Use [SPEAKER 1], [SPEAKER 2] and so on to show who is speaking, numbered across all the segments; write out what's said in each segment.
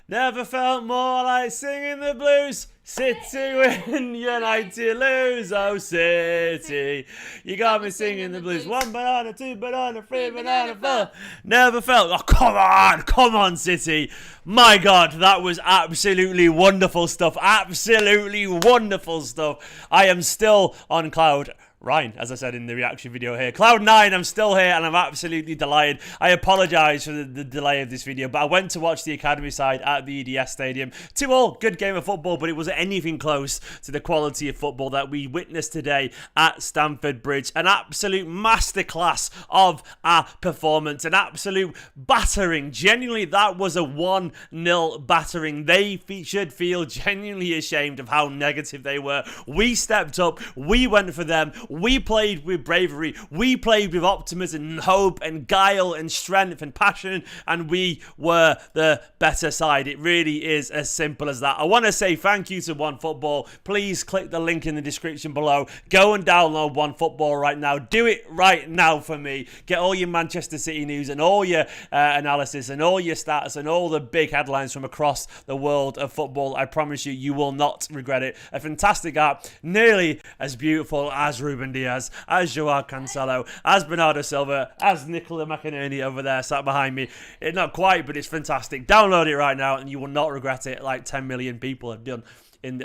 [SPEAKER 1] Never felt more like singing the blues. City win, United lose, oh City. You got me singing the blues. 1 banana, 2 banana, 3 banana, 4. Never felt, oh come on City. My God, that was absolutely wonderful stuff. Absolutely wonderful stuff. I am still on cloud. Ryan, as I said in the reaction video here. Cloud 9, I'm still here and I'm absolutely delighted. I apologise for the delay of this video, but I went to watch the academy side at the EDS Stadium. 2-2, good game of football, but it wasn't anything close to the quality of football that we witnessed today at Stamford Bridge. An absolute masterclass of our performance, an absolute battering. Genuinely, that was a 1-0 battering. They should feel genuinely ashamed of how negative they were. We stepped up, we went for them. We played with bravery, we played with optimism and hope and guile and strength and passion, and we were the better side. It really is as simple as that. I want to say thank you to OneFootball. Please click the link in the description below. Go and download OneFootball right now. Do it right now for me. Get all your Manchester City news and all your analysis and all your stats and all the big headlines from across the world of football. I promise you, you will not regret it. A fantastic app, nearly as beautiful as Ruben Dias, as Joao Cancelo, as Bernardo Silva, as Nicola McInerney over there sat behind me. Not quite, but it's fantastic. Download it right now and you will not regret it, like 10 million people have done. And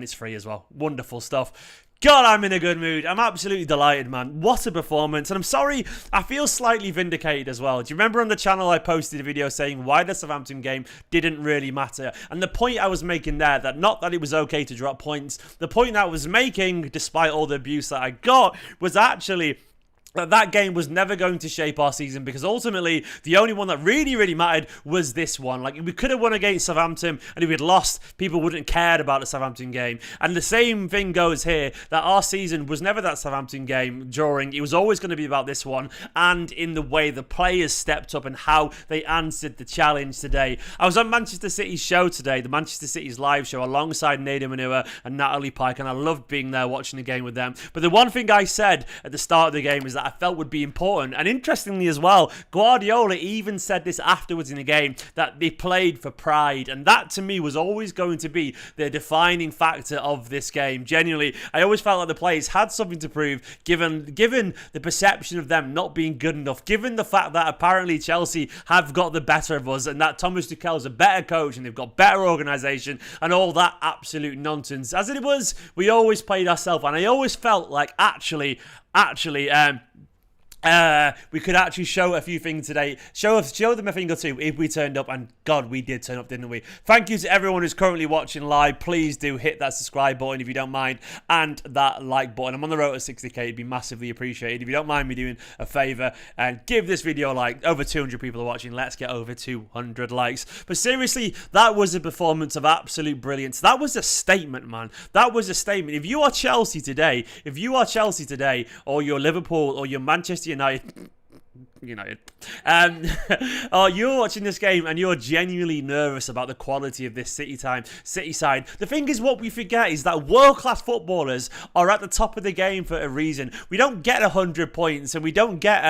[SPEAKER 1] it's free as well. Wonderful stuff. God, I'm in a good mood. I'm absolutely delighted, man. What a performance. And I'm sorry, I feel slightly vindicated as well. Do you remember on the channel I posted a video saying why the Southampton game didn't really matter? And the point I was making there, that not that it was okay to drop points, the point that I was making, despite all the abuse that I got, was actually that game was never going to shape our season, because ultimately the only one that really mattered was this one. Like, we could have won against Southampton, and if we'd lost, people wouldn't care about the Southampton game. And the same thing goes here, that our season was never that Southampton game drawing. It was always going to be about this one, and in the way the players stepped up and how they answered the challenge today. I was on Manchester City's show today, the Manchester City's live show, alongside Nader Manua and Natalie Pike, and I loved being there watching the game with them. But the one thing I said at the start of the game is that I felt would be important. And interestingly as well, Guardiola even said this afterwards in the game, that they played for pride. And that to me was always going to be the defining factor of this game. Genuinely, I always felt like the players had something to prove, given the perception of them not being good enough, given the fact that apparently Chelsea have got the better of us and that Thomas Tuchel's a better coach and they've got better organisation and all that absolute nonsense. As it was, we always played ourselves, and I always felt like actually we could actually show a few things today. Show them a thing or two if we turned up, and God, we did turn up, didn't we? Thank you to everyone who's currently watching live. Please do hit that subscribe button if you don't mind, and that like button. I'm on the road to 60k. It'd be massively appreciated. If you don't mind me doing a favour, and give this video a like. Over 200 people are watching. Let's get over 200 likes. But seriously, that was a performance of absolute brilliance. That was a statement, man. That was a statement. If you are Chelsea today, or you're Liverpool, or you're Manchester United, or you're watching this game and you're genuinely nervous about the quality of this City side. The thing is, what we forget is that world-class footballers are at the top of the game for a reason. We don't get 100 points, and we don't get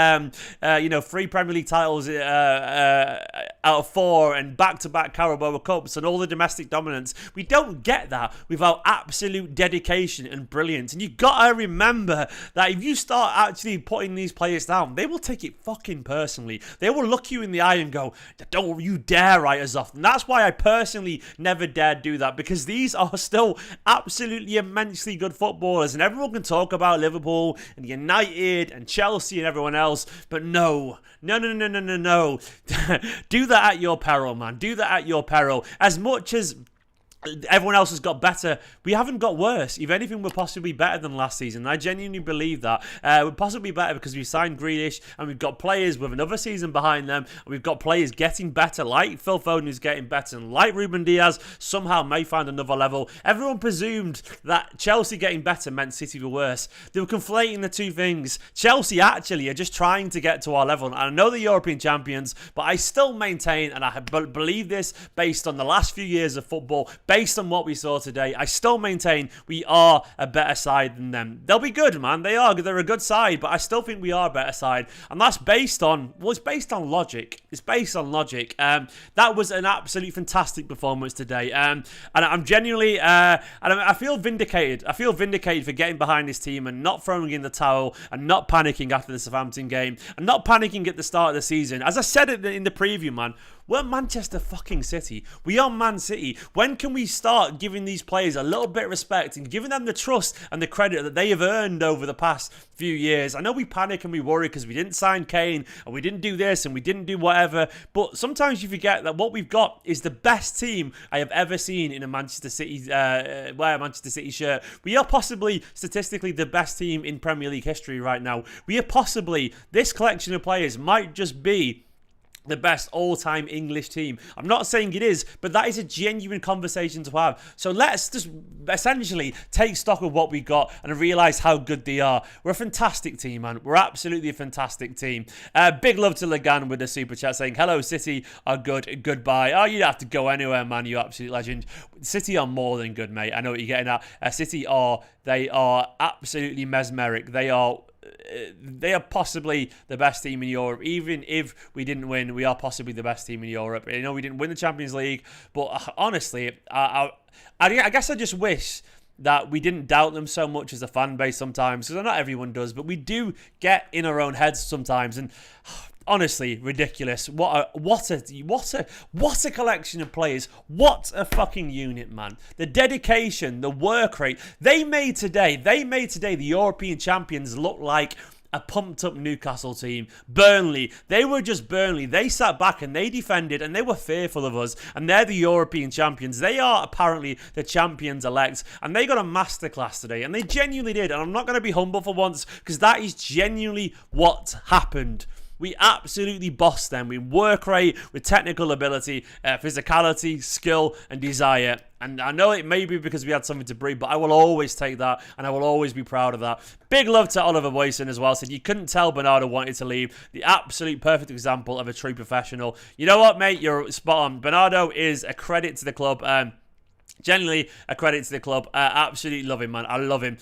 [SPEAKER 1] 3 Premier League titles out of 4 and back-to-back Carabao Cups and all the domestic dominance. We don't get that without absolute dedication and brilliance. And you've got to remember that if you start actually putting these players down, they will take it fucking personally. They will look you in the eye and go, don't you dare write us off. And that's why I personally never dared do that, because these are still absolutely immensely good footballers, and everyone can talk about Liverpool and United and Chelsea and everyone else, but no. Do that at your peril, man. Do that at your peril. As much as everyone else has got better, we haven't got worse. If anything, we're possibly better than last season. I genuinely believe that. We're possibly better because we signed Grealish, and we've got players with another season behind them, and we've got players getting better, like Phil Foden, who's getting better, and like Ruben Dias somehow may find another level. Everyone presumed that Chelsea getting better meant City were worse. They were conflating the two things. Chelsea actually are just trying to get to our level, and I know they're European champions, but I still maintain, and I believe this based on the last few years of football, based on what we saw today, I still maintain we are a better side than them. They'll be good, man. They're a good side, but I still think we are a better side. And that's based on, well, it's based on logic. It's based on logic. That was an absolutely fantastic performance today. And I'm genuinely, I feel vindicated. I feel vindicated for getting behind this team and not throwing in the towel and not panicking after the Southampton game and not panicking at the start of the season. As I said in the preview, man, we're Manchester fucking City. We are Man City. When can we start giving these players a little bit of respect and giving them the trust and the credit that they have earned over the past few years? I know we panic and we worry because we didn't sign Kane and we didn't do this and we didn't do whatever, but sometimes you forget that what we've got is the best team I have ever seen in a Manchester City wear a Manchester City shirt. We are possibly statistically the best team in Premier League history right now. We are possibly, this collection of players might just be the best all-time English team. I'm not saying it is, but that is a genuine conversation to have. So let's just essentially take stock of what we got and realise how good they are. We're a fantastic team, man. We're absolutely a fantastic team. Big love to Legan with the super chat saying, hello, City are good, goodbye. Oh, you don't have to go anywhere, man, you absolute legend. City are more than good, mate. I know what you're getting at. City are absolutely mesmeric. They are possibly the best team in Europe. Even if we didn't win, we are possibly the best team in Europe. I know we didn't win the Champions League, but honestly, I guess I just wish that we didn't doubt them so much as a fan base sometimes, because not everyone does, but we do get in our own heads sometimes, and honestly, ridiculous. What a collection of players. What a fucking unit, man. The dedication, the work rate. They made today the European champions look like a pumped up Newcastle team. Burnley. They were just Burnley. They sat back and they defended and they were fearful of us. And they're the European champions. They are apparently the champions elect. And they got a masterclass today. And they genuinely did. And I'm not going to be humble for once, because that is genuinely what happened. We absolutely bossed them with work rate, with technical ability, physicality, skill, and desire. And I know it may be because we had something to breathe, but I will always take that, and I will always be proud of that. Big love to Oliver Boyson as well. Said you couldn't tell Bernardo wanted to leave. The absolute perfect example of a true professional. You know what, mate? You're spot on. Bernardo is a credit to the club. Genuinely a credit to the club. Absolutely love him, man. I love him.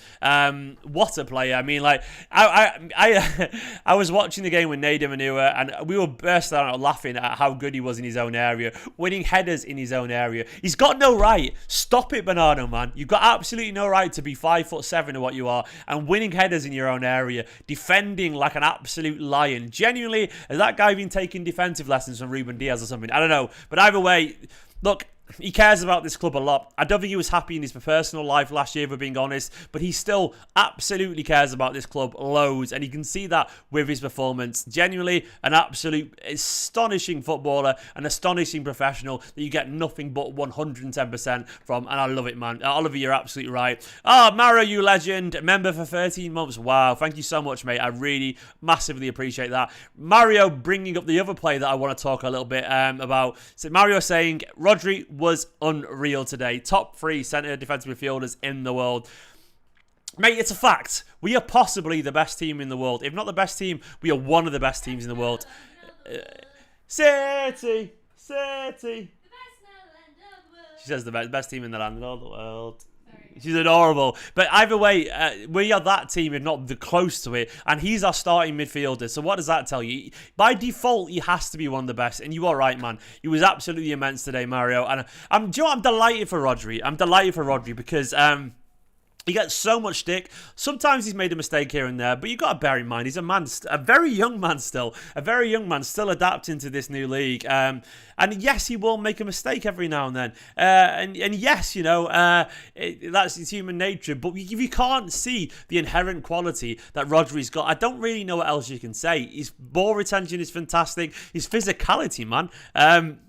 [SPEAKER 1] What a player. I mean, like, I was watching the game with Nader Manua, and we were bursting out laughing at how good he was in his own area, winning headers in his own area. He's got no right. Stop it, Bernardo, man. You've got absolutely no right to be 5'7" or what you are and winning headers in your own area, defending like an absolute lion. Genuinely, has that guy been taking defensive lessons from Ruben Diaz or something? I don't know. But either way, look, he cares about this club a lot. I don't think he was happy in his personal life last year, if we're being honest, but he still absolutely cares about this club loads, and you can see that with his performance. Genuinely an absolute astonishing footballer, an astonishing professional that you get nothing but 110% from, and I love it, man. Oliver, you're absolutely right. Mara, you legend, member for 13 months. Wow, thank you so much, mate. I really massively appreciate that. Mario bringing up the other play that I want to talk a little bit about. So Mario saying, Rodri was unreal today. Top 3 centre defensive midfielders in the world. Mate, it's a fact. We are possibly the best team in the world. If not the best team, we are one of the best teams in the world. City. She says the best team in the land of the world. She's adorable. But either way, we are that team, if not the close to it. And he's our starting midfielder. So what does that tell you? By default, he has to be one of the best. And you are right, man. He was absolutely immense today, Mario. And I'm delighted for Rodri. I'm delighted for Rodri because he gets so much stick. Sometimes he's made a mistake here and there, but you've got to bear in mind, he's a very young man still. A very young man still adapting to this new league. And yes, he will make a mistake every now and then. And yes, you know, that's his human nature. But if you can't see the inherent quality that Rodri's got, I don't really know what else you can say. His ball retention is fantastic. His physicality, man.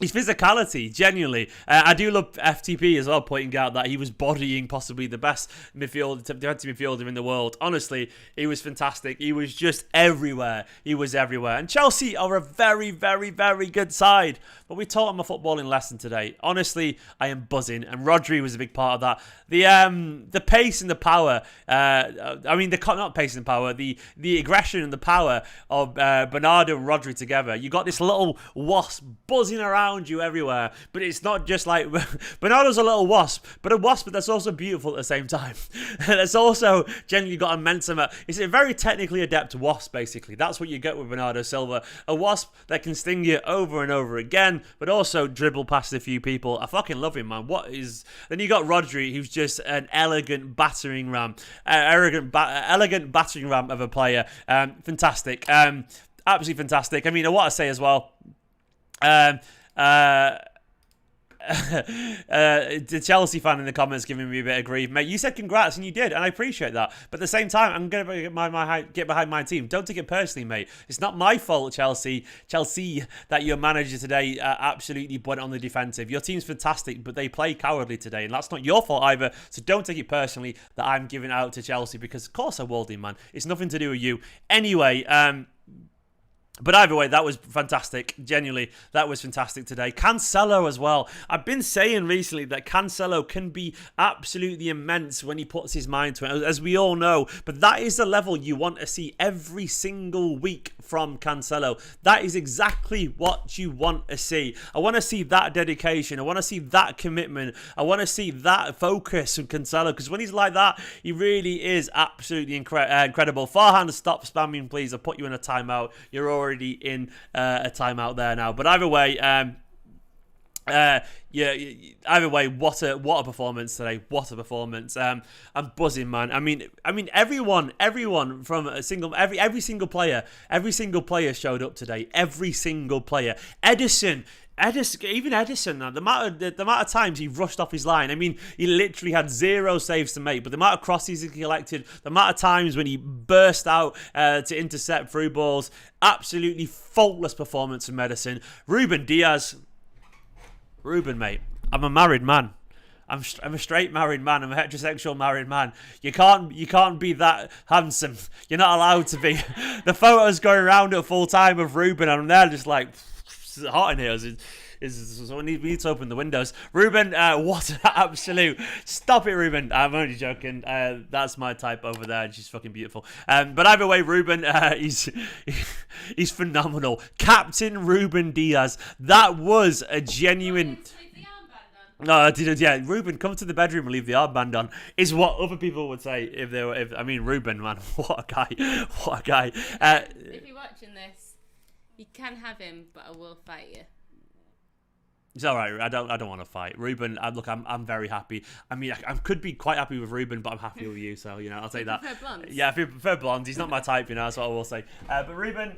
[SPEAKER 1] His physicality, genuinely. I do love FTP as well, pointing out that he was bodying possibly the best defensive midfielder in the world. Honestly, he was fantastic. He was just everywhere. He was everywhere. And Chelsea are a very, very, very good side. But we taught him a footballing lesson today. Honestly, I am buzzing. And Rodri was a big part of that. The pace and the power, not pace and power, the aggression and the power of Bernardo and Rodri together. You got this little wasp buzzing around around you everywhere. But it's not just like Bernardo's a little wasp, but a wasp that's also beautiful at the same time. That's also generally got immense amount. It's a very technically adept wasp, basically. That's what you get with Bernardo Silva. A wasp that can sting you over and over again, but also dribble past a few people. I fucking love him, man. Then you got Rodri, who's just an elegant battering ram. Elegant battering ram of a player. Fantastic. Absolutely fantastic. I mean, what I say as well. The Chelsea fan in the comments giving me a bit of grief, mate. You said congrats, and you did, and I appreciate that. But at the same time, I'm gonna get behind my team. Don't take it personally, mate. It's not my fault, Chelsea, that your manager today absolutely went on the defensive. Your team's fantastic, but they play cowardly today, and that's not your fault either. So don't take it personally that I'm giving out to Chelsea, because of course I will do, man. It's nothing to do with you. Anyway, but either way, that was fantastic. Genuinely, that was fantastic today. Cancelo as well. I've been saying recently that Cancelo can be absolutely immense when he puts his mind to it, as we all know. But that is the level you want to see every single week from Cancelo. That is exactly what you want to see. I want to see that dedication. I want to see that commitment. I want to see that focus from Cancelo, because when he's like that, he really is absolutely incredible. Farhan, stop spamming, please. I'll put you in a timeout. You're already in a timeout there now. But either way, either way, what a performance today. What a performance. I'm buzzing, man. I mean everyone from a single every single player showed up today. Every single player. Edison, the amount of times he rushed off his line. I mean, he literally had 0 saves to make, but the amount of crosses he collected, the amount of times when he burst out to intercept through balls, absolutely faultless performance from Edison. Ruben Dias. Ruben, mate, I'm a married man. I'm a straight married man. I'm a heterosexual married man. You can't be that handsome. You're not allowed to be. The photos going around at full time of Ruben, and I'm there just like, it's hot in here. So we need to open the windows. Ruben, what an absolute... Stop it, Ruben. I'm only joking. That's my type over there. She's fucking beautiful. But either way, Ruben, he's phenomenal. Captain Ruben Dias. That was a genuine... No, I didn't. Yeah, Ruben, come to the bedroom and leave the armband on, is what other people would say if they were... I mean, Ruben, man, what a guy. What a guy.
[SPEAKER 2] If you're watching this, you can have him, but I will fight you.
[SPEAKER 1] It's all right. I don't want to fight Ruben. Look, I'm very happy. I mean, I could be quite happy with Ruben, but I'm happy with you. So I'll take that.
[SPEAKER 2] Prefer blondes?
[SPEAKER 1] Yeah, if you prefer blondes, he's not my type. That's what I will say. But Ruben,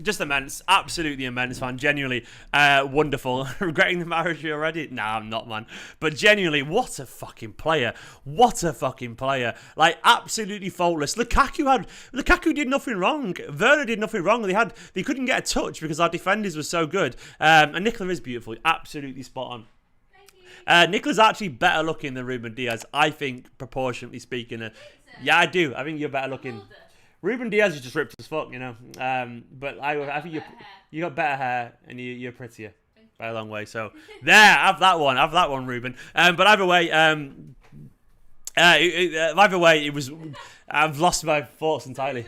[SPEAKER 1] just immense, absolutely immense, man. Genuinely wonderful. Regretting the marriage already? Nah, I'm not, man. But genuinely, what a fucking player. What a fucking player. Like, absolutely faultless. Lukaku did nothing wrong. Werner did nothing wrong. They couldn't get a touch because our defenders were so good. And Nicola is beautiful. Absolutely spot on. Nicola's actually better looking than Ruben Dias, I think, proportionately speaking. Yeah, I do. I think you're better looking. Ruben Dias is just ripped as fuck, but I think you got better hair and you're prettier by a long way. So there, have that one, Ruben. But either way, it was. I've lost my thoughts entirely.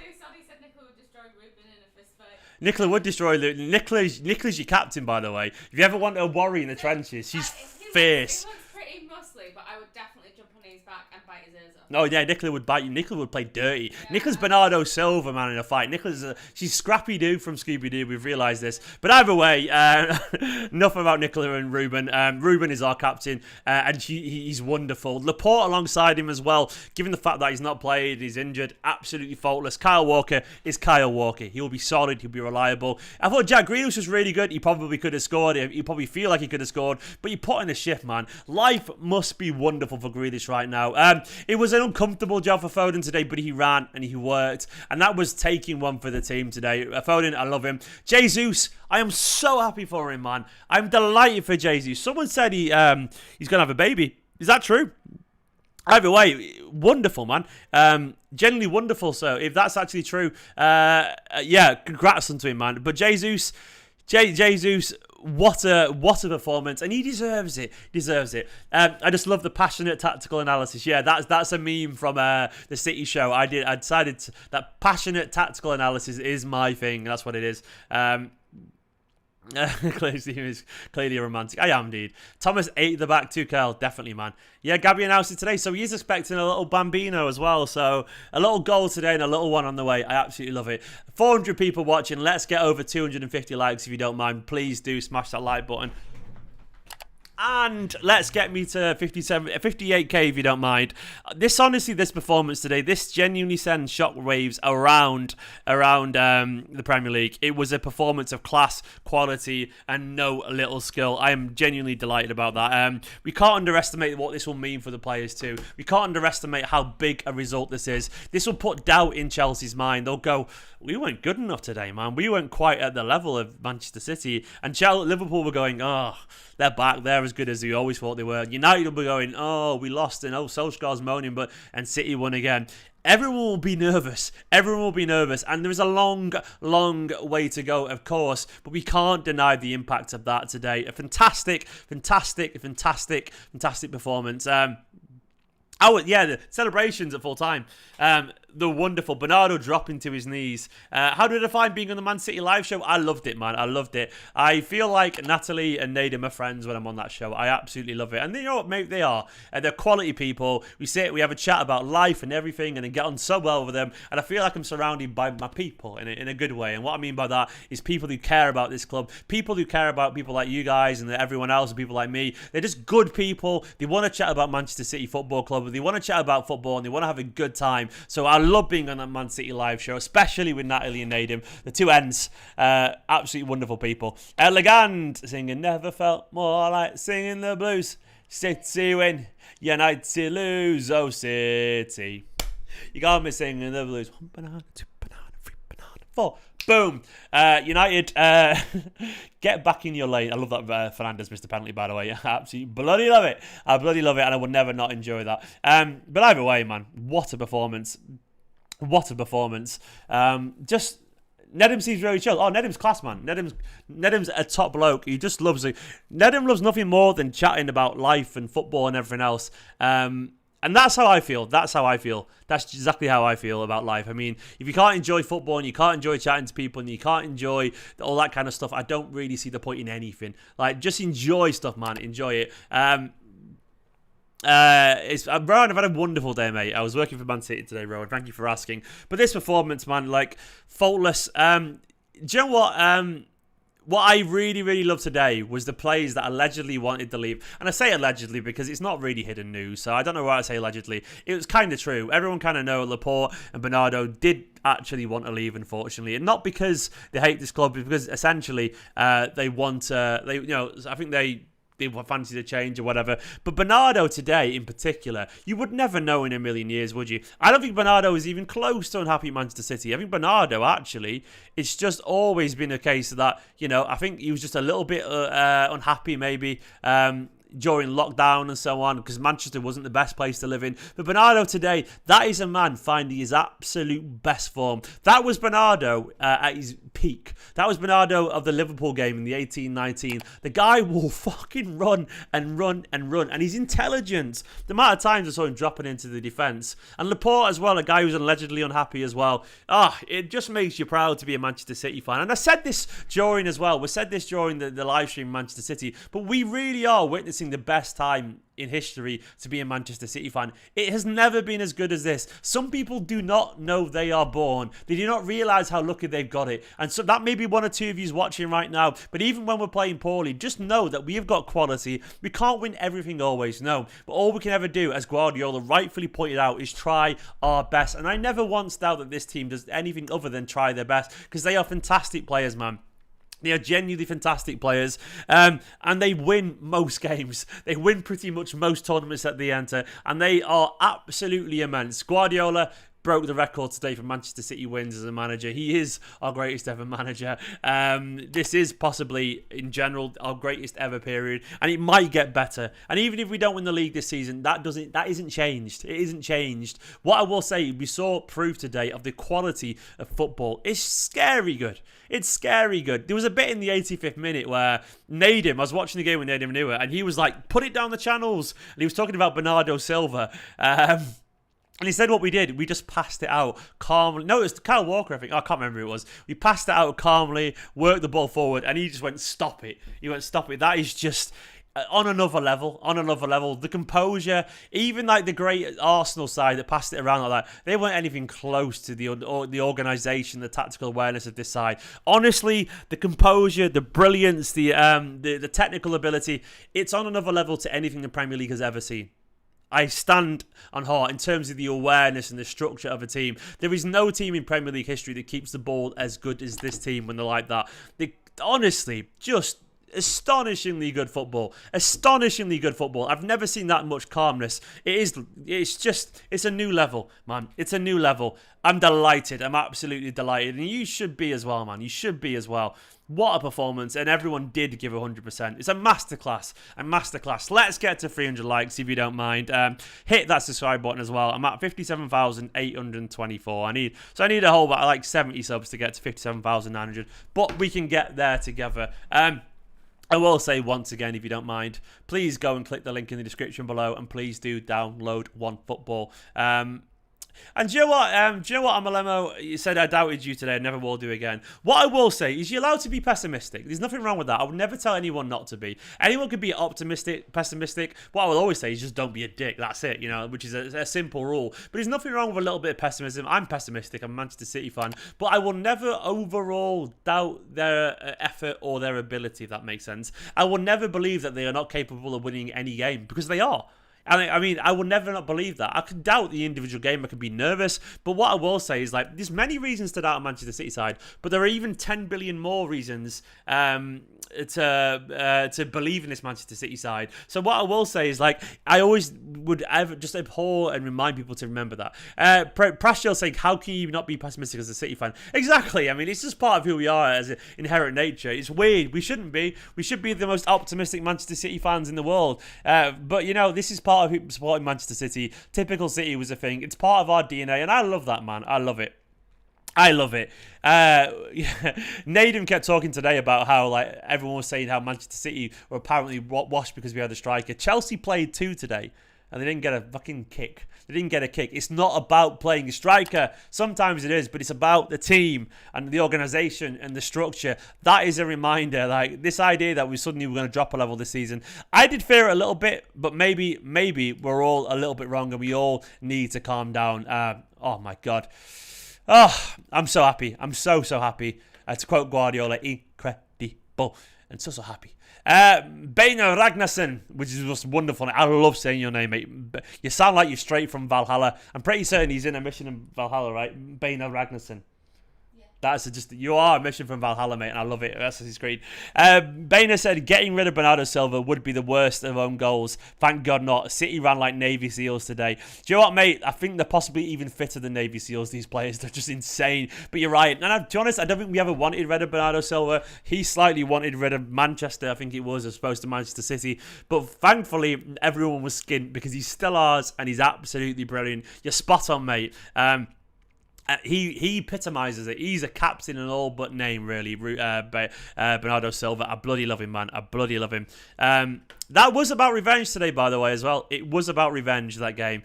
[SPEAKER 1] Nicola would destroy Luke. Nicola's your captain, by the way. If you ever want to worry in the trenches, she's fierce.
[SPEAKER 2] He looks pretty muscly, but I would definitely jump on his back and bite his ears off.
[SPEAKER 1] Oh yeah, Nicola would bite you. Nicola would play dirty. Yeah. Nicola's Bernardo Silva, man, in a fight. She's Scrappy Doo from Scooby Doo. We've realised this. But either way, enough about Nicola and Ruben. Ruben is our captain, and he's wonderful. Laporte alongside him as well. Given the fact that he's not played, he's injured, absolutely faultless. Kyle Walker is Kyle Walker. He'll be solid. He'll be reliable. I thought Jack Grealish was really good. He probably could have scored. You probably feel like he could have scored, but you put in a shift, man. Life must be wonderful for Grealish right now. It was an uncomfortable job for Foden today, but he ran and he worked, and that was taking one for the team today. Foden, I love him. Jesus, I am so happy for him, man. I'm delighted for Jesus. Someone said he's gonna have a baby. Is that true? Either way, wonderful, man. Genuinely wonderful. So if that's actually true, yeah, congrats to him, man. But Jesus, what a performance, and he deserves it. I just love the passionate tactical analysis. Yeah, that's a meme from the City show. I decided that passionate tactical analysis is my thing. That's what it is. Clearly, is clearly a romantic. I am indeed. Thomas 8 at the back, 2Kel, definitely, man. Yeah, Gabby announced it today, so he is expecting a little bambino as well. So a little goal today and a little one on the way. I absolutely love it. 400 people watching. Let's get over 250 likes if you don't mind. Please do smash that like button. And let's get me to 58k if you don't mind. This performance today, this genuinely sends shockwaves around the Premier League. It was a performance of class, quality, and no little skill. I am genuinely delighted about that. We can't underestimate what this will mean for the players too. We can't underestimate how big a result this is. This will put doubt in Chelsea's mind. They'll go, we weren't good enough today, man. We weren't quite at the level of Manchester City. And Liverpool were going, oh, they're back. They're as good as we always thought they were. United will be going, oh, we lost, and Solskjaer's moaning, and City won again. Everyone will be nervous. Everyone will be nervous. And there is a long, long way to go, of course. But we can't deny the impact of that today. A fantastic performance. The celebrations at full time. The wonderful Bernardo dropping to his knees. How did I find being on the Man City live show? I loved it, man. I loved it. I feel like Natalie and Nadim are friends when I'm on that show. I absolutely love it. And you know what, mate? They are. They're quality people. We have a chat about life and everything, and I get on so well with them. And I feel like I'm surrounded by my people in a good way. And what I mean by that is people who care about this club, people who care about people like you guys and everyone else, and people like me. They're just good people. They want to chat about Manchester City Football Club. They want to chat about football, and they want to have a good time. So I love being on that Man City live show, especially with Natalie and Nadim, the two ends. Absolutely wonderful people. Elegant singing, never felt more like singing the blues. City win, United lose, oh City. You got me singing the blues. 1 banana, 2 banana, 3 banana, 4. Boom. United, get back in your lane. I love that Fernandes missed the penalty, by the way. I absolutely bloody love it. I bloody love it, and I would never not enjoy that. But either way, man, what a performance. What a performance. Just Nedim seems very chill. Oh, Nedim's class, man. Nedim's a top bloke. He just loves it. Nedim loves nothing more than chatting about life and football and everything else. And that's how I feel. That's exactly how I feel about life. I mean, if you can't enjoy football and you can't enjoy chatting to people and you can't enjoy all that kind of stuff, I don't really see the point in anything. Like, just enjoy stuff, man. Enjoy it. Rowan, I've had a wonderful day, mate. I was working for Man City today, Rowan. Thank you for asking. But this performance, man, like, faultless. Do you know what? What I really, really loved today was the players that allegedly wanted to leave. And I say allegedly because it's not really hidden news, so I don't know why I say allegedly. It was kind of true. Everyone kind of know Laporte and Bernardo did actually want to leave, unfortunately. And not because they hate this club, but because essentially they want I think they fancy the change or whatever. But Bernardo today in particular, you would never know in a million years, would you? I don't think Bernardo is even close to unhappy at Manchester City. I think Bernardo actually, it's just always been a case of that, I think he was just a little bit unhappy maybe during lockdown and so on, because Manchester wasn't the best place to live in. But Bernardo today, that is a man finding his absolute best form. That was Bernardo at his peak. That was Bernardo of the Liverpool game in the 18-19. The guy will fucking run and run and run, and he's intelligent. The amount of times I saw him dropping into the defence. And Laporte as well, a guy who's allegedly unhappy as well. It just makes you proud to be a Manchester City fan. And I said this during the live stream Manchester City, but we really are witnessing the best time in history to be a Manchester City fan. It has never been as good as this. Some people do not know they are born. They do not realise how lucky they've got it. And so that may be one or two of you watching right now. But even when we're playing poorly, just know that we have got quality. We can't win everything always, no. But all we can ever do, as Guardiola rightfully pointed out, is try our best. And I never once doubt that this team does anything other than try their best, because they are fantastic players, man. They are genuinely fantastic players, and they win most games. They win pretty much most tournaments that they enter, and they are absolutely immense. Guardiola broke the record today for Manchester City wins as a manager. He is our greatest ever manager. This is possibly, in general, our greatest ever period, and it might get better. And even if we don't win the league this season, that isn't changed. It isn't changed. What I will say, we saw proof today of the quality of football. It's scary good. It's scary good. There was a bit in the 85th minute where I was watching the game with Nadim Newer, and he was like, put it down the channels. And he was talking about Bernardo Silva. And instead what we did, we just passed it out calmly. No, it was Kyle Walker, I think. I can't remember who it was. We passed it out calmly, worked the ball forward, and he just went, stop it. He went, stop it. That is just on another level, The composure, even like the great Arsenal side that passed it around like that, they weren't anything close to the organisation, the tactical awareness of this side. Honestly, the composure, the brilliance, the technical ability, it's on another level to anything the Premier League has ever seen. I stand on heart in terms of the awareness and the structure of a team. There is no team in Premier League history that keeps the ball as good as this team when they're like that. Honestly, just astonishingly good football. I've never seen that much calmness. It's a new level, man. It's a new level. I'm delighted. I'm absolutely delighted. And you should be as well, man. You should be as well. What a performance, and everyone did give 100%. It's a masterclass. Let's get to 300 likes, if you don't mind. Hit that subscribe button as well. I'm at 57,824. I need a whole like 70 subs to get to 57,900, but we can get there together. I will say once again, if you don't mind, please go and click the link in the description below, and please do download OneFootball. And do you know what, Amalemo? You said I doubted you today, I never will do again. What I will say is you're allowed to be pessimistic. There's nothing wrong with that. I would never tell anyone not to be. Anyone could be optimistic, pessimistic. What I will always say is just don't be a dick. That's it, which is a simple rule. But there's nothing wrong with a little bit of pessimism. I'm pessimistic. I'm a Manchester City fan. But I will never overall doubt their effort or their ability, if that makes sense. I will never believe that they are not capable of winning any game, because they are. I mean, I will never not believe that. I could doubt the individual game. I could be nervous. But what I will say is, like, there's many reasons to doubt a Manchester City side, but there are even 10 billion more reasons to believe in this Manchester City side. So what I will say is, like, I always would just abhor and remind people to remember that. Prashil saying, how can you not be pessimistic as a City fan? Exactly. I mean, it's just part of who we are as an inherent nature. It's weird. We shouldn't be. We should be the most optimistic Manchester City fans in the world. But, this is part of supporting Manchester City. Typical City was a thing. It's part of our DNA, and I love that, man. I love it. Nadim kept talking today about how, like, everyone was saying how Manchester City were apparently washed because we had a striker. Chelsea played 2 today, and they didn't get a fucking kick. It's not about playing a striker. Sometimes it is, but it's about the team and the organisation and the structure. That is a reminder, like, this idea that we suddenly were going to drop a level this season. I did fear it a little bit, but maybe we're all a little bit wrong, and we all need to calm down. Oh my God. Oh, I'm so happy. I'm so happy. To quote Guardiola, incredible. And so happy. Bernardo Ragnarsson, which is just wonderful. I love saying your name, mate. You sound like you're straight from Valhalla. I'm pretty certain he's in a mission in Valhalla, right? Bernardo Ragnarsson. You are a mission from Valhalla, mate, and I love it. That's his Creed. Boehner said getting rid of Bernardo Silva would be the worst of own goals. Thank God not. City ran like Navy SEALs today. Do you know what, mate? I think they're possibly even fitter than Navy SEALs, these players. They're just insane. But you're right. And to be honest, I don't think we ever wanted rid of Bernardo Silva. He slightly wanted rid of Manchester, I think it was, as opposed to Manchester City. But thankfully, everyone was skint because he's still ours, and he's absolutely brilliant. You're spot on, mate. He epitomises it. He's a captain in all but name, really. Bernardo Silva. I bloody love him, man. I bloody love him. That was about revenge today, by the way, as well. It was about revenge, that game.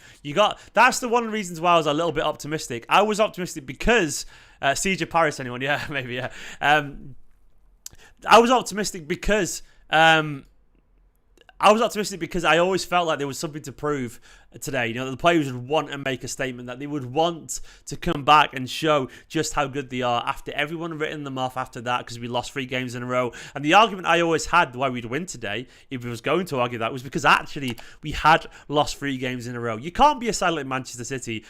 [SPEAKER 1] That's the one of the reasons why I was a little bit optimistic. I was optimistic because Siege of Paris, anyone? Yeah, maybe, yeah. I was optimistic because I always felt like there was something to prove today. The players would want to make a statement, that they would want to come back and show just how good they are after everyone written them off after that because we lost 3 games in a row. And the argument I always had why we'd win today, if I was going to argue that, was because actually we had lost 3 games in a row. You can't be a silent Manchester City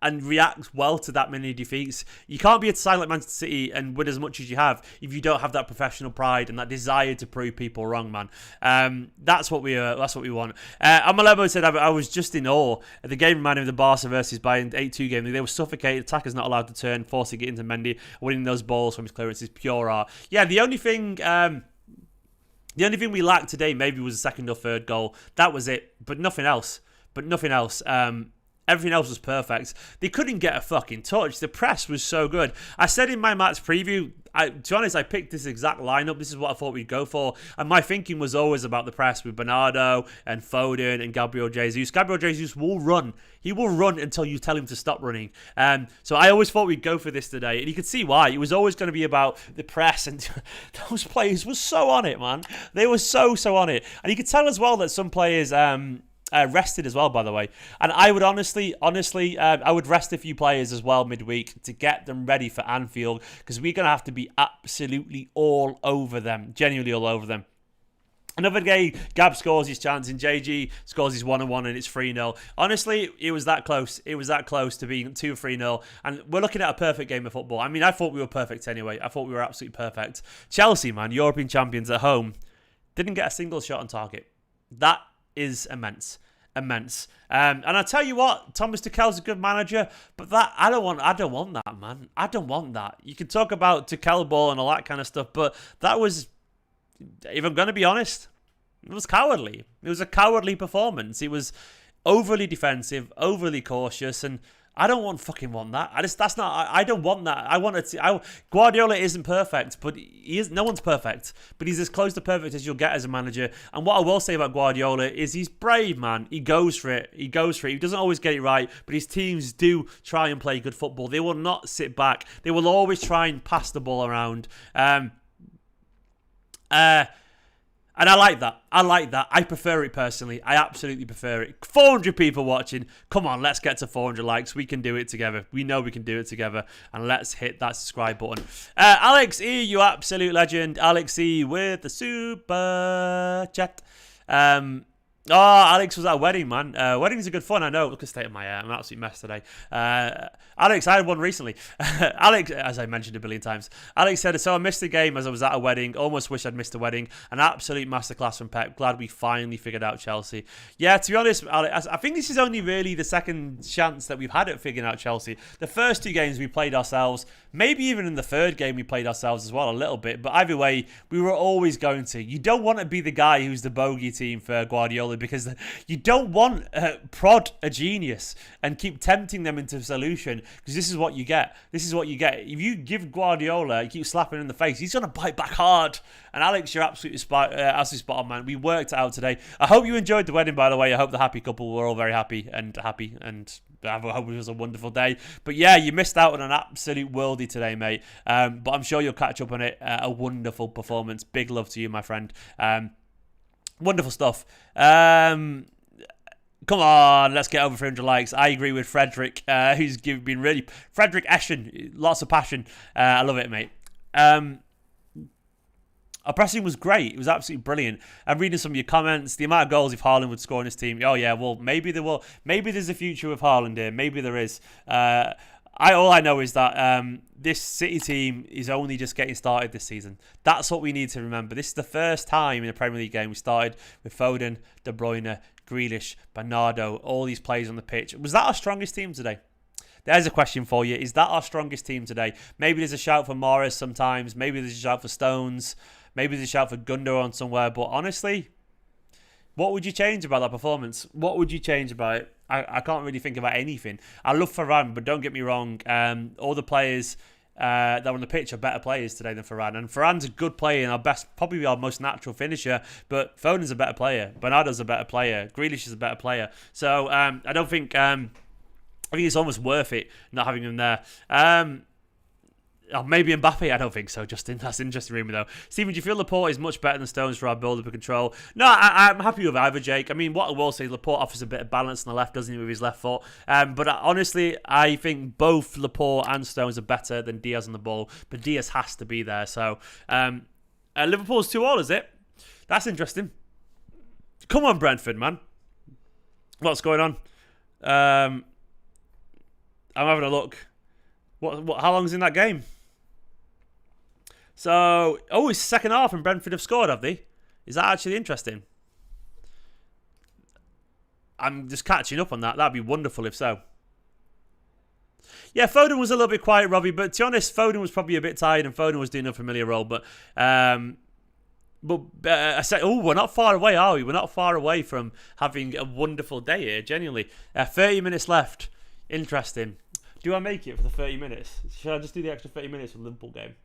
[SPEAKER 1] and react well to that many defeats. You can't be a silent Manchester City and win as much as you have if you don't have that professional pride and that desire to prove people wrong, man. That's what we want. Amalebo said, I was just in awe. The game reminded me of the Barca versus Bayern 8-2 game. They were suffocated. Attackers not allowed to turn, forcing it into Mendy. Winning those balls from his clearance is pure art. Yeah, the only thing we lacked today maybe was a second or third goal. That was it, but nothing else. Everything else was perfect. They couldn't get a fucking touch. The press was so good. I said in my match preview, to be honest, I picked this exact lineup. This is what I thought we'd go for. And my thinking was always about the press with Bernardo and Foden and Gabriel Jesus. Gabriel Jesus will run. He will run until you tell him to stop running. So I always thought we'd go for this today. And you could see why. It was always going to be about the press. And those players were so on it, man. They were so on it. And you could tell as well that some players... rested as well, by the way. And I would honestly, I would rest a few players as well midweek to get them ready for Anfield, because we're going to have to be absolutely all over them. Genuinely all over them. Another game, Gab scores his chance and JG scores his 1-1 and it's 3-0. Honestly, it was that close. It was that close to being 2-3-0. And we're looking at a perfect game of football. I mean, I thought we were perfect anyway. I thought we were absolutely perfect. Chelsea, man, European champions at home, didn't get a single shot on target. That is immense. And I tell you what, Thomas Tuchel's a good manager, but that I don't want that, man. I don't want that. You can talk about Tuchel ball and all that kind of stuff, but that was, if I'm going to be honest, it was cowardly. It was a cowardly performance. It was overly defensive, overly cautious, and I don't want that. I don't want that. I want to. Guardiola isn't perfect, but he is. No one's perfect, but he's as close to perfect as you'll get as a manager. And what I will say about Guardiola is he's brave, man. He goes for it. He doesn't always get it right, but his teams do try and play good football. They will not sit back. They will always try and pass the ball around. And I like that. I prefer it personally. I absolutely prefer it. 400 people watching. Come on, let's get to 400 likes. We can do it together. We know we can do it together. And let's hit that subscribe button. Alex E, you absolute legend. Alex E with the super chat. Oh, Alex was at a wedding, man. Weddings are good fun, I know. Look at the state of my hair. I'm an absolute mess today. Alex, I had one recently. Alex, as I mentioned a billion times. Alex said, so I missed the game as I was at a wedding. Almost wish I'd missed the wedding. An absolute masterclass from Pep. Glad we finally figured out Chelsea. Yeah, to be honest, Alex, I think this is only really the second chance that we've had at figuring out Chelsea. The first two games we played ourselves. Maybe even in the third game we played ourselves as well a little bit. But either way, we were always going to. You don't want to be the guy who's the bogey team for Guardiola, because you don't want prod a genius and keep tempting them into a solution, because this is what you get. If you give Guardiola, you keep slapping him in the face, he's going to bite back hard. And Alex, you're absolutely spot on, man. We worked it out today. I hope you enjoyed the wedding, by the way. I hope the happy couple were all very happy, and I hope it was a wonderful day. But yeah, you missed out on an absolute worldie today, mate. But I'm sure you'll catch up on it. A wonderful performance. Big love to you, my friend. Wonderful stuff. Come on, let's get over 300 likes. I agree with Frederick, who's been really... Frederick Eschen, lots of passion. I love it, mate. Our pressing was great. It was absolutely brilliant. I'm reading some of your comments. The amount of goals if Haaland would score in his team. Oh, yeah, well, maybe there will. Maybe there's a future with Haaland here. Maybe there is. All I know is that this City team is only just getting started this season. That's what we need to remember. This is the first time in a Premier League game we started with Foden, De Bruyne, Grealish, Bernardo, all these players on the pitch. Was that our strongest team today? There's a question for you. Is that our strongest team today? Maybe there's a shout for Morris sometimes. Maybe there's a shout for Stones. Maybe there's a shout for Gundogan somewhere. But honestly, what would you change about that performance? What would you change about it? I can't really think about anything. I love Varane, but don't get me wrong. All the players that were on the pitch are better players today than Varane. And Varane's a good player and probably our most natural finisher. But Foden's a better player. Bernardo's a better player. Grealish is a better player. So I don't think... I think it's almost worth it not having him there. Maybe Mbappe, I don't think so, Justin. That's an interesting rumor, though. Stephen, do you feel Laporte is much better than Stones for our build-up and control? No, I'm happy with either, Jake. I mean, what I will say is Laporte offers a bit of balance on the left, doesn't he, with his left foot? But honestly, I think both Laporte and Stones are better than Dias on the ball, but Dias has to be there. So, Liverpool's 2-2, is it? That's interesting. Come on, Brentford, man. What's going on? I'm having a look. How long's in that game? So, it's second half and Brentford have scored, have they? Is that actually interesting? I'm just catching up on that. That'd be wonderful if so. Yeah, Foden was a little bit quiet, Robbie, but to be honest, Foden was probably a bit tired and Foden was doing a familiar role. But But I said, we're not far away, are we? We're not far away from having a wonderful day here, genuinely. 30 minutes left. Interesting. Do I make it for the 30 minutes? Should I just do the extra 30 minutes for the Liverpool game?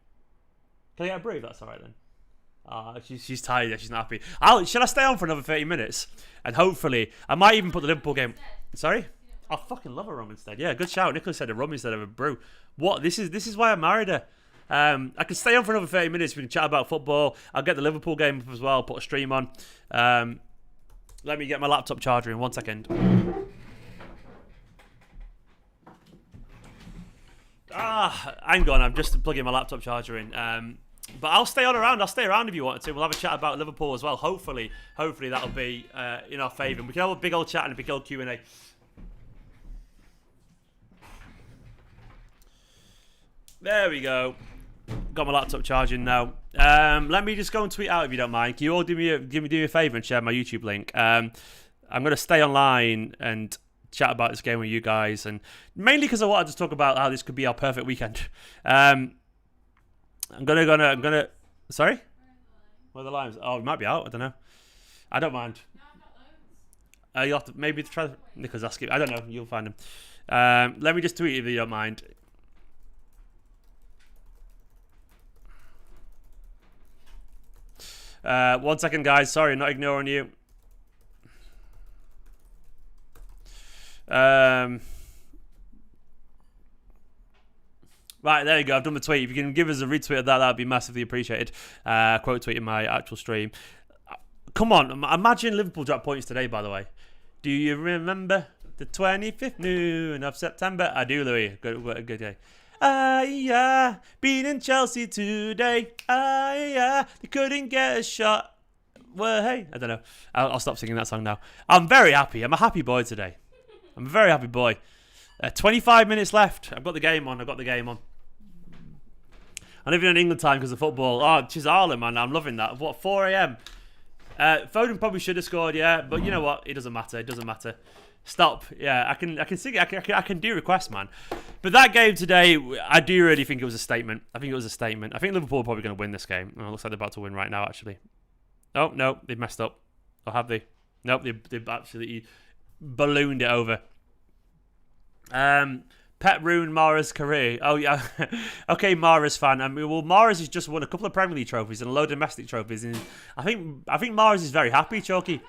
[SPEAKER 1] Can I get a break? That's all right then. She's tired. She's not happy. Should I stay on for another 30 minutes? And hopefully, I might even put the Liverpool game. Sorry? I fucking love a rum instead. Yeah, good shout. Nicholas said a rum instead of a brew. What? This is why I married her. I can stay on for another 30 minutes. We can chat about football. I'll get the Liverpool game up as well. Put a stream on. Let me get my laptop charger in 1 second. Hang on. I'm just plugging my laptop charger in. But I'll stay on around. I'll stay around if you want to. We'll have a chat about Liverpool as well. Hopefully that'll be in our favour. We can have a big old chat and a big old Q&A. There we go. Got my laptop charging now. Let me just go and tweet out if you don't mind. Can you all do me a favour and share my YouTube link? I'm going to stay online and chat about this game with you guys, and mainly because I wanted to talk about how this could be our perfect weekend. I'm gonna. Sorry. Where are the lines? Oh, it might be out. I don't know. I don't mind. You'll have to maybe try. Nicholas asking. I don't know. You'll find them. Let me just tweet if you don't mind. 1 second, guys. Sorry, not ignoring you. Right, there you go. I've done the tweet. If you can give us a retweet of that, that'd be massively appreciated. Quote tweet in my actual stream. Come on, imagine Liverpool drop points today, by the way. Do you remember the 25th noon of September? I do, Louis. Good day. Beating Chelsea today. They couldn't get a shot. Well, hey, I don't know. I'll stop singing that song now. I'm very happy. I'm a happy boy today. I'm a very happy boy. 25 minutes left. I've got the game on. I'm living in England time because of football. Oh, Chisarla, man. I'm loving that. What, 4 a.m.? Foden probably should have scored, yeah. But you know what? It doesn't matter. It doesn't matter. Stop. Yeah, I can sing it. I can do requests, man. But that game today, I do really think it was a statement. I think Liverpool are probably going to win this game. Oh, it looks like they're about to win right now, actually. Oh, no. They've messed up. Or have they? Nope. They've absolutely ballooned it over. Pep ruined Mara's career. Oh, yeah. Okay, Mara's fan. I mean, well, Mara's has just won a couple of Premier League trophies and a load of domestic trophies. And I think Mara's is very happy, Chalky.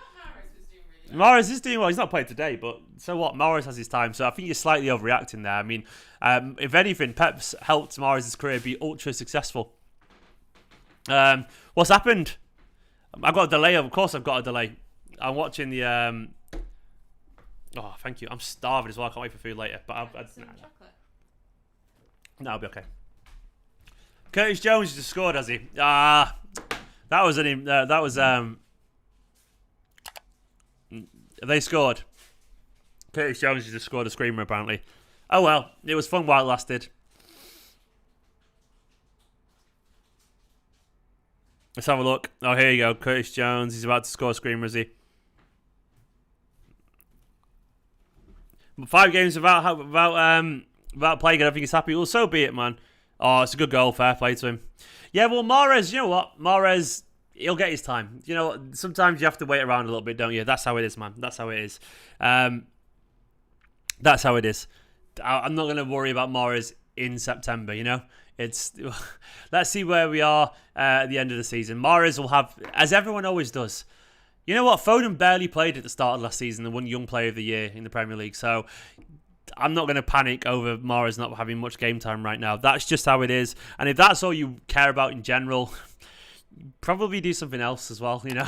[SPEAKER 1] Mahrez is doing well. He's not played today, but so what? Mahrez has his time, so I think you're slightly overreacting there. I mean, if anything, Pep's helped Mahrez's career be ultra successful. What's happened? I've got a delay. Of course, I've got a delay. I'm watching the. Oh, thank you. I'm starving as well. I can't wait for food later. But I'll be okay. Curtis Jones just scored, has he? That was they scored. Curtis Jones just scored a screamer, apparently. Oh well, it was fun while it lasted. Let's have a look. Oh, here you go. Curtis Jones. He's about to score a screamer, is he? 5 games without playing, I think he's happy. Well, so be it, man. Oh, it's a good goal. Fair play to him. Yeah, well, Mahrez, you know what? Mahrez, he'll get his time. You know, sometimes you have to wait around a little bit, don't you? That's how it is, man. That's how it is. That's how it is. I'm not going to worry about Mahrez in September, you know? Let's see where we are at the end of the season. Mahrez will have, as everyone always does. You know what? Foden barely played at the start of last season and won Young Player of the Year in the Premier League. So I'm not going to panic over Mahrez not having much game time right now. That's just how it is. And if that's all you care about in general, probably do something else as well, you know.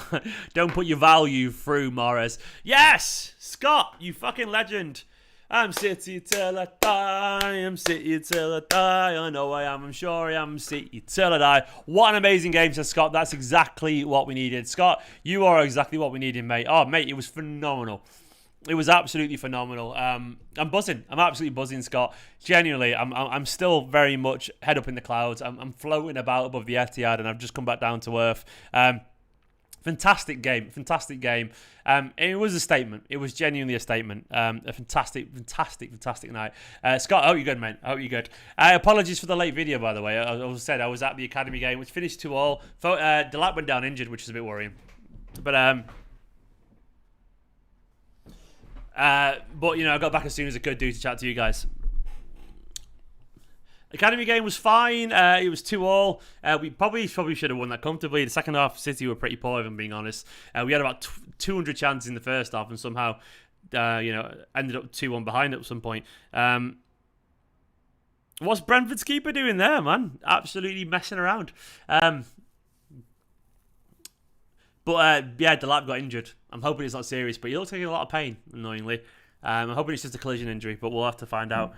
[SPEAKER 1] Don't put your value through Mahrez. Yes! Scott, you fucking legend. I'm City till I die. I'm City till I die. I know I am. I'm sure I am. City till I die. What an amazing game, says Scott. That's exactly what we needed. Scott, you are exactly what we needed, mate. Oh, mate, it was phenomenal. It was absolutely phenomenal. I'm buzzing. I'm absolutely buzzing, Scott. Genuinely, I'm still very much head up in the clouds. I'm floating about above the Etihad, and I've just come back down to earth. Fantastic game. It was a statement. It was genuinely a statement. A fantastic night. Scott, I hope you're good, mate. I hope you're good. Apologies for the late video, by the way. I was at the academy game, which finished 2-2. Delap went down injured, which is a bit worrying. But you know, I got back as soon as I could to chat to you guys. Academy game was fine. It was 2-2. We probably should have won that comfortably. The second half, City were pretty poor, if I'm being honest. We had about 200 chances in the first half, and somehow, you know, ended up 2-1 behind at some point. What's Brentford's keeper doing there, man? Absolutely messing around. Yeah, Delap got injured. I'm hoping it's not serious, but he looks like he's in a lot of pain, annoyingly. I'm hoping it's just a collision injury, but we'll have to find out.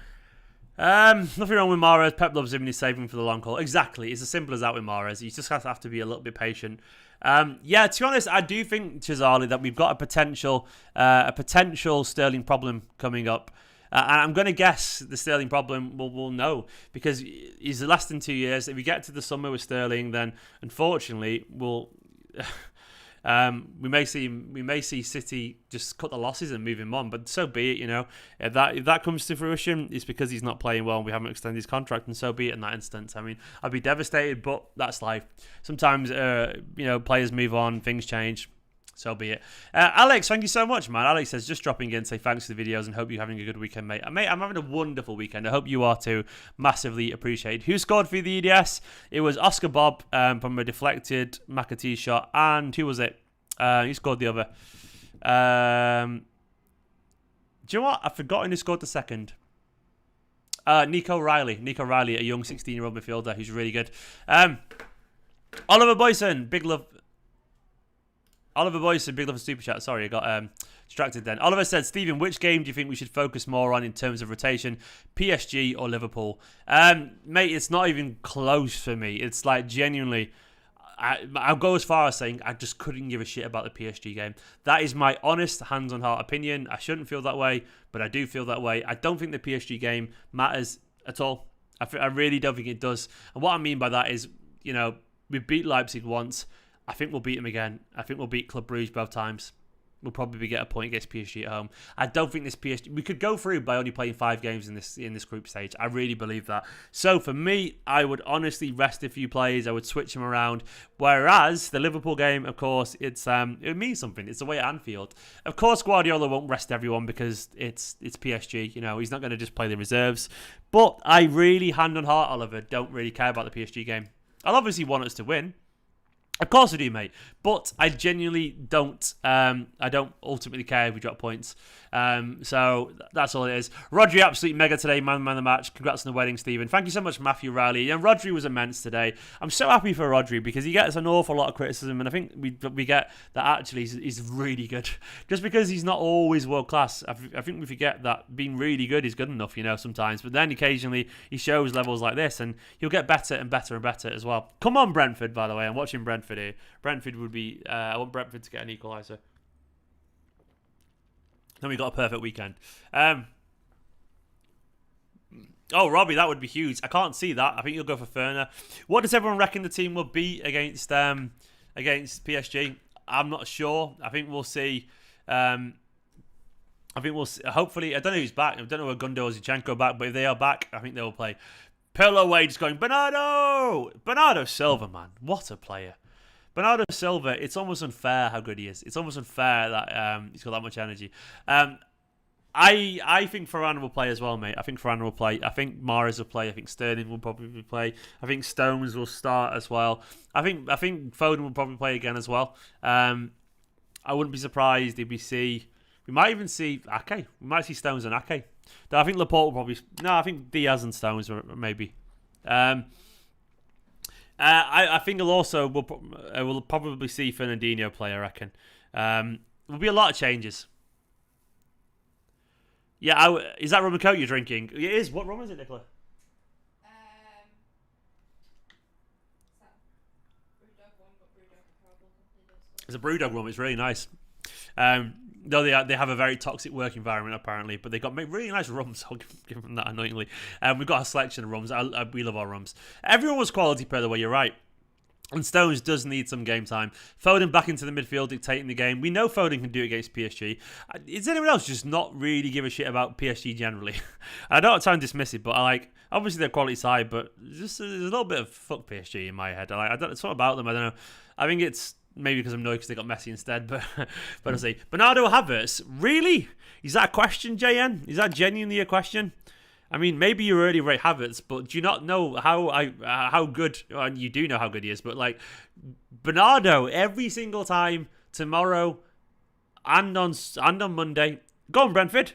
[SPEAKER 1] Nothing wrong with Mahrez. Pep loves him and he's saving for the long haul. Exactly. It's as simple as that with Mahrez. You just have to be a little bit patient. Yeah, to be honest, I do think, Chazali, that we've got a potential Sterling problem coming up. And I'm going to guess the Sterling problem we'll know, because he's less than 2 years. If we get to the summer with Sterling, then unfortunately we'll... we may see City just cut the losses and move him on, but so be it. You know, if that comes to fruition, it's because he's not playing well and we haven't extended his contract, and so be it in that instance. I mean, I'd be devastated, but that's life. Sometimes you know, players move on, things change. So be it. Alex, thank you so much, man. Alex says, just dropping in, say thanks for the videos and hope you're having a good weekend, mate. Mate, I'm having a wonderful weekend. I hope you are too. Massively appreciated. Who scored for the EDS? It was Oscar Bob from a deflected McAtee shot. And who was it? Who scored the other? Do you know what? I've forgotten who scored the second. Nico Riley. Nico Riley, a young 16-year-old midfielder who's really good. Oliver Boyson, big love. Oliver Boyson, big love for Super Chat. Sorry, I got distracted then. Oliver said, Stephen, which game do you think we should focus more on in terms of rotation? PSG or Liverpool? Mate, it's not even close for me. It's like genuinely, I'll go as far as saying I just couldn't give a shit about the PSG game. That is my honest, hands-on-heart opinion. I shouldn't feel that way, but I do feel that way. I don't think the PSG game matters at all. I really don't think it does. And what I mean by that is, you know, we beat Leipzig once. I think we'll beat them again. I think we'll beat Club Brugge both times. We'll probably get a point against PSG at home. I don't think this PSG... We could go through by only playing 5 games in this group stage. I really believe that. So for me, I would honestly rest a few players. I would switch them around. Whereas the Liverpool game, of course, it means something. It's away at Anfield. Of course, Guardiola won't rest everyone because it's PSG. You know, he's not going to just play the reserves. But I really, hand on heart, Oliver, don't really care about the PSG game. I'll obviously want us to win. Of course I do, mate. But I genuinely don't. I don't ultimately care if we drop points. So that's all it is. Rodri, absolutely mega today, man of the match. Congrats on the wedding, Stephen. Thank you so much, Matthew Riley. And Rodri was immense today. I'm so happy for Rodri because he gets an awful lot of criticism, and I think we get that actually he's really good. Just because he's not always world class, I think we forget that being really good is good enough, you know, sometimes. But then occasionally he shows levels like this, and he'll get better and better and better as well. Come on, Brentford, by the way. I'm watching Brentford here. Brentford would be... I want Brentford to get an equaliser. Then we got a perfect weekend. Oh, Robbie, that would be huge. I can't see that. I think you'll go for Ferner. What does everyone reckon the team will be against PSG? I'm not sure. I think we'll see. Hopefully, I don't know who's back. I don't know if Gundo or Zinchenko back, but if they are back, I think they will play. Pillow Wade just going, Bernardo Silva, man. What a player. Bernardo Silva, it's almost unfair how good he is. It's almost unfair that he's got that much energy. I think Varane will play as well, mate. I think Varane will play. I think Mahrez will play. I think Sterling will probably play. I think Stones will start as well. I think Foden will probably play again as well. I wouldn't be surprised if we see... We might even see Ake. We might see Stones and Ake. Though I think Laporte will probably... No, I think Diaz and Stones maybe. I think we'll probably see Fernandinho play, I reckon. There'll be a lot of changes. Yeah, is that rum and coke you're drinking? It is. What rum is it, Nicola? It's a Brewdog rum. It's really nice. Though they have a very toxic work environment apparently, but they got really nice rums. I'll give them that annoyingly. We've got a selection of rums. We love our rums. Everyone was quality, by the way. You're right. And Stones does need some game time. Foden back into the midfield, dictating the game. We know Foden can do it against PSG. Is anyone else just not really give a shit about PSG generally? I don't try and dismiss it, but obviously they're quality side, but just there's a little bit of fuck PSG in my head. It's not about them. I don't know. I think it's maybe because I'm annoyed because they got Messi instead, but I'll see. Bernardo Havertz, really? Is that a question, JN? Is that genuinely a question? I mean, maybe you already rate Havertz, but do you not know how good? And you do know how good he is, but Bernardo every single time tomorrow and on Monday. Go on, Brentford.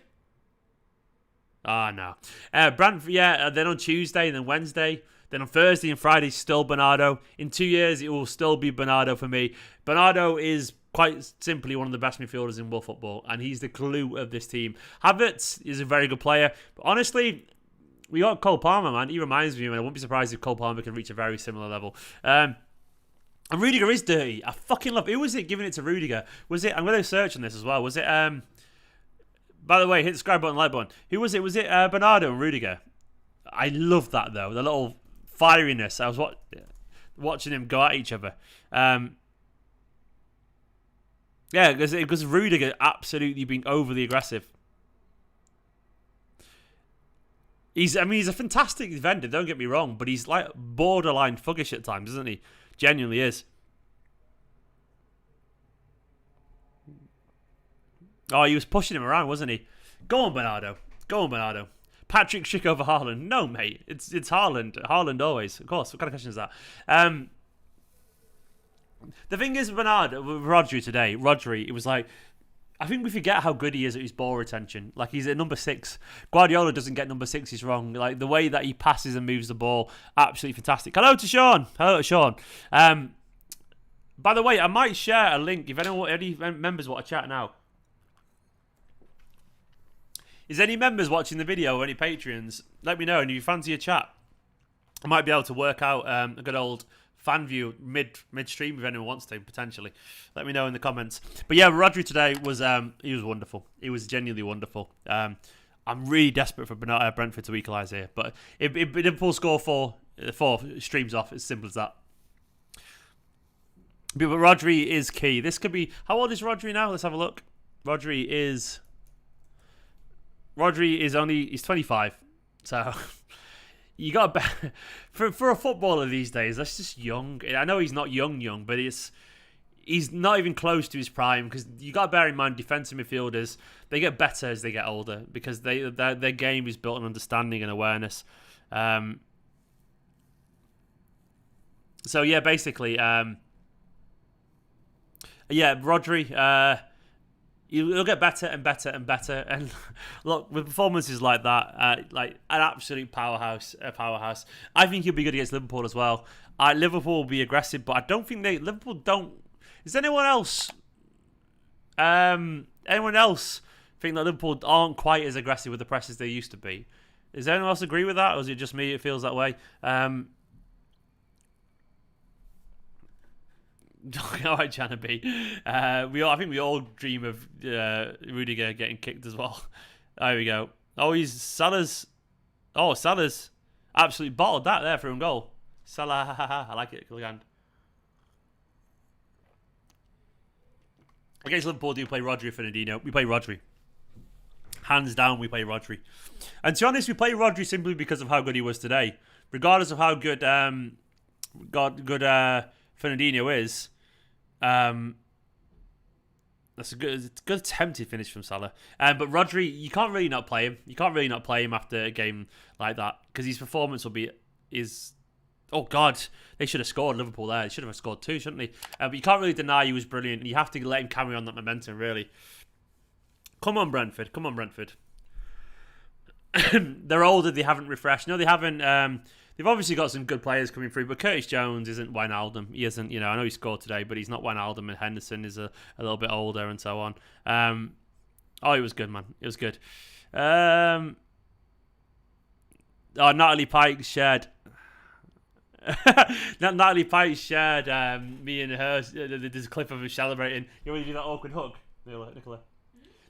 [SPEAKER 1] No. Brentford, yeah. Then on Tuesday, and then Wednesday, then on Thursday and Friday, still Bernardo. In 2 years, it will still be Bernardo for me. Bernardo is quite simply one of the best midfielders in world football, and he's the glue of this team. Havertz is a very good player, but honestly, we got Cole Palmer, man. He reminds me, and I wouldn't be surprised if Cole Palmer can reach a very similar level. And Rudiger is dirty. I fucking love. Who was it giving it to Rudiger? Was it? I'm going to search on this as well. Was it? By the way, hit the subscribe button, like button. Who was it? Was it Bernardo and Rudiger? I love that though. The little fieriness. I was watching him go at each other. Yeah, because Rudiger absolutely being overly aggressive. He's a fantastic defender, don't get me wrong, but he's like borderline thuggish at times, isn't he? Genuinely is. Oh, he was pushing him around, wasn't he? Go on, Bernardo. Go on, Bernardo. Patrick Schick over Haaland. No, mate. It's Haaland. Haaland always. Of course. What kind of question is that? The thing is, Bernardo, with Rodri today, it was like, I think we forget how good he is at his ball retention. Like, he's at number 6. Guardiola doesn't get number 6, he's wrong. Like, the way that he passes and moves the ball, absolutely fantastic. Hello to Sean. By the way, I might share a link if any members want to chat now. Is any members watching the video or any Patreons? Let me know, and if you fancy a chat, I might be able to work out a good old fan view mid-stream if anyone wants to, potentially. Let me know in the comments. But yeah, Rodri today was he was wonderful. He was genuinely wonderful. I'm really desperate for Brentford to equalise here, but if Liverpool score four streams off, it's simple as that. But Rodri is key. This could be. How old is Rodri now? Let's have a look. Rodri is he's 25, so you got to bet for a footballer these days. That's just young. I know he's not young, but he's not even close to his prime, because you got to bear in mind defensive midfielders, they get better as they get older because their game is built on understanding and awareness. So yeah, basically, Rodri. He'll get better and better and better. And look, with performances like that, like an absolute powerhouse, I think he'll be good against Liverpool as well. Liverpool will be aggressive, but I don't think Liverpool don't. Is anyone else? Anyone else think that Liverpool aren't quite as aggressive with the press as they used to be? Does anyone else agree with that, or is it just me? It feels that way. All right, Janabi. I think we all dream of Rudiger getting kicked as well. There we go. Oh, Salah's absolutely bottled that there for a goal. Salah, I like it. Cool hand. Against Liverpool, do we play Rodri or Fernandinho? We play Rodri. Hands down, we play Rodri. And to be honest, we play Rodri simply because of how good he was today. Regardless of how good Fernandinho is, that's a good attempted finish from Salah. But Rodri, you can't really not play him. You can't really not play him after a game like that, because his performance is. Oh God, they should have scored Liverpool there. They should have scored 2, shouldn't they? But you can't really deny he was brilliant, and you have to let him carry on that momentum, really. Come on, Brentford. They're older. They haven't refreshed. No, they haven't. They've obviously got some good players coming through, but Curtis Jones isn't Wijnaldum. He isn't. I know he scored today, but he's not Wijnaldum, and Henderson is a little bit older, and so on. It was good, man. It was good. Natalie Pike shared. Natalie Pike shared me and her. There's a clip of us celebrating. You want to do that awkward hug, Nicola?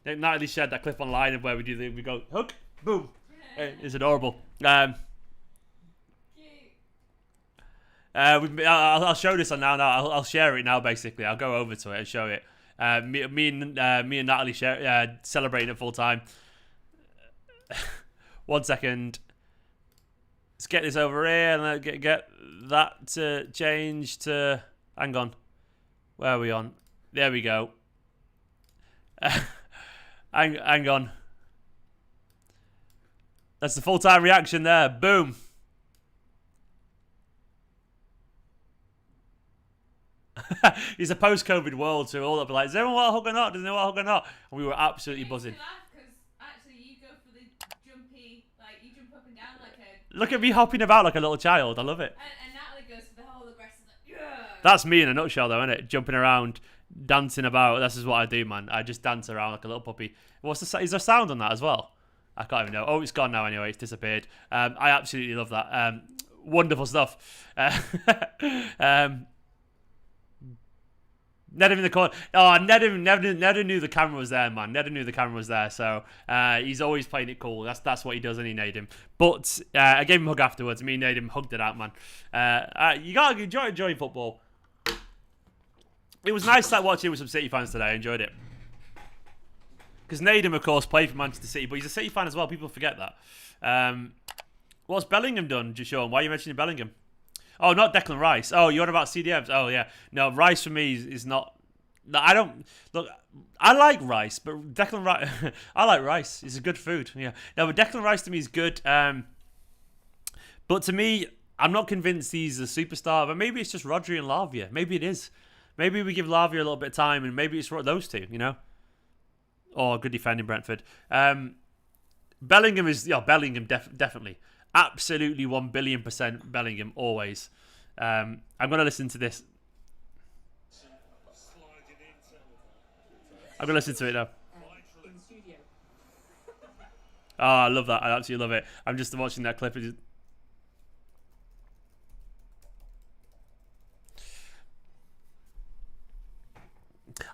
[SPEAKER 1] Natalie shared that clip online of where we go hug, boom. It's adorable. I'll show this on now. I'll share it now. Basically, I'll go over to it and show it. Me and Natalie celebrating it full time. 1 second. Let's get this over here and get that to change to. Hang on. Where are we on? There we go. Hang on. That's the full-time reaction there. Boom. It's a post-COVID world, so we're all up like, does everyone want a hug or not? Does anyone want a hug or not? And we were absolutely buzzing.
[SPEAKER 2] Actually, you go for the jumpy, like you jump up and down like a.
[SPEAKER 1] Look at me hopping about like a little child. I love it.
[SPEAKER 2] And Natalie goes for the whole aggressive, like, yeah.
[SPEAKER 1] That's me in a nutshell, though, isn't it? Jumping around, dancing about. This is what I do, man. I just dance around like a little puppy. Is there sound on that as well? I can't even know. Oh, it's gone now anyway. It's disappeared. I absolutely love that. Wonderful stuff. Ned in the corner. Oh, Ned knew the camera was there, man. Ned knew the camera was there, so he's always playing it cool. That's what he does, and he Nadim. But I gave him a hug afterwards. Me and Nadim hugged it out, man. You gotta enjoy football. It was nice that watching with some City fans today. I enjoyed it. Because Nadim, of course, played for Manchester City, but he's a City fan as well. People forget that. What's Bellingham done, Sean? Why are you mentioning Bellingham? Oh, not Declan Rice. Oh, you're on about CDMs. Oh, yeah. No, Rice for me is not. No, I don't. Look, I like Rice, but Declan Rice. I like Rice. It's a good food. Yeah. No, but Declan Rice to me is good. But to me, I'm not convinced he's a superstar. But maybe it's just Rodri and Lavia. Maybe it is. Maybe we give Lavia a little bit of time, and maybe it's those two, you know? Or good defending Brentford. Bellingham is. Yeah, Bellingham definitely. Absolutely 1,000,000,000% Bellingham, always. I'm going to listen to this. I'm going to listen to it now. Oh, I love that. I absolutely love it. I'm just watching that clip.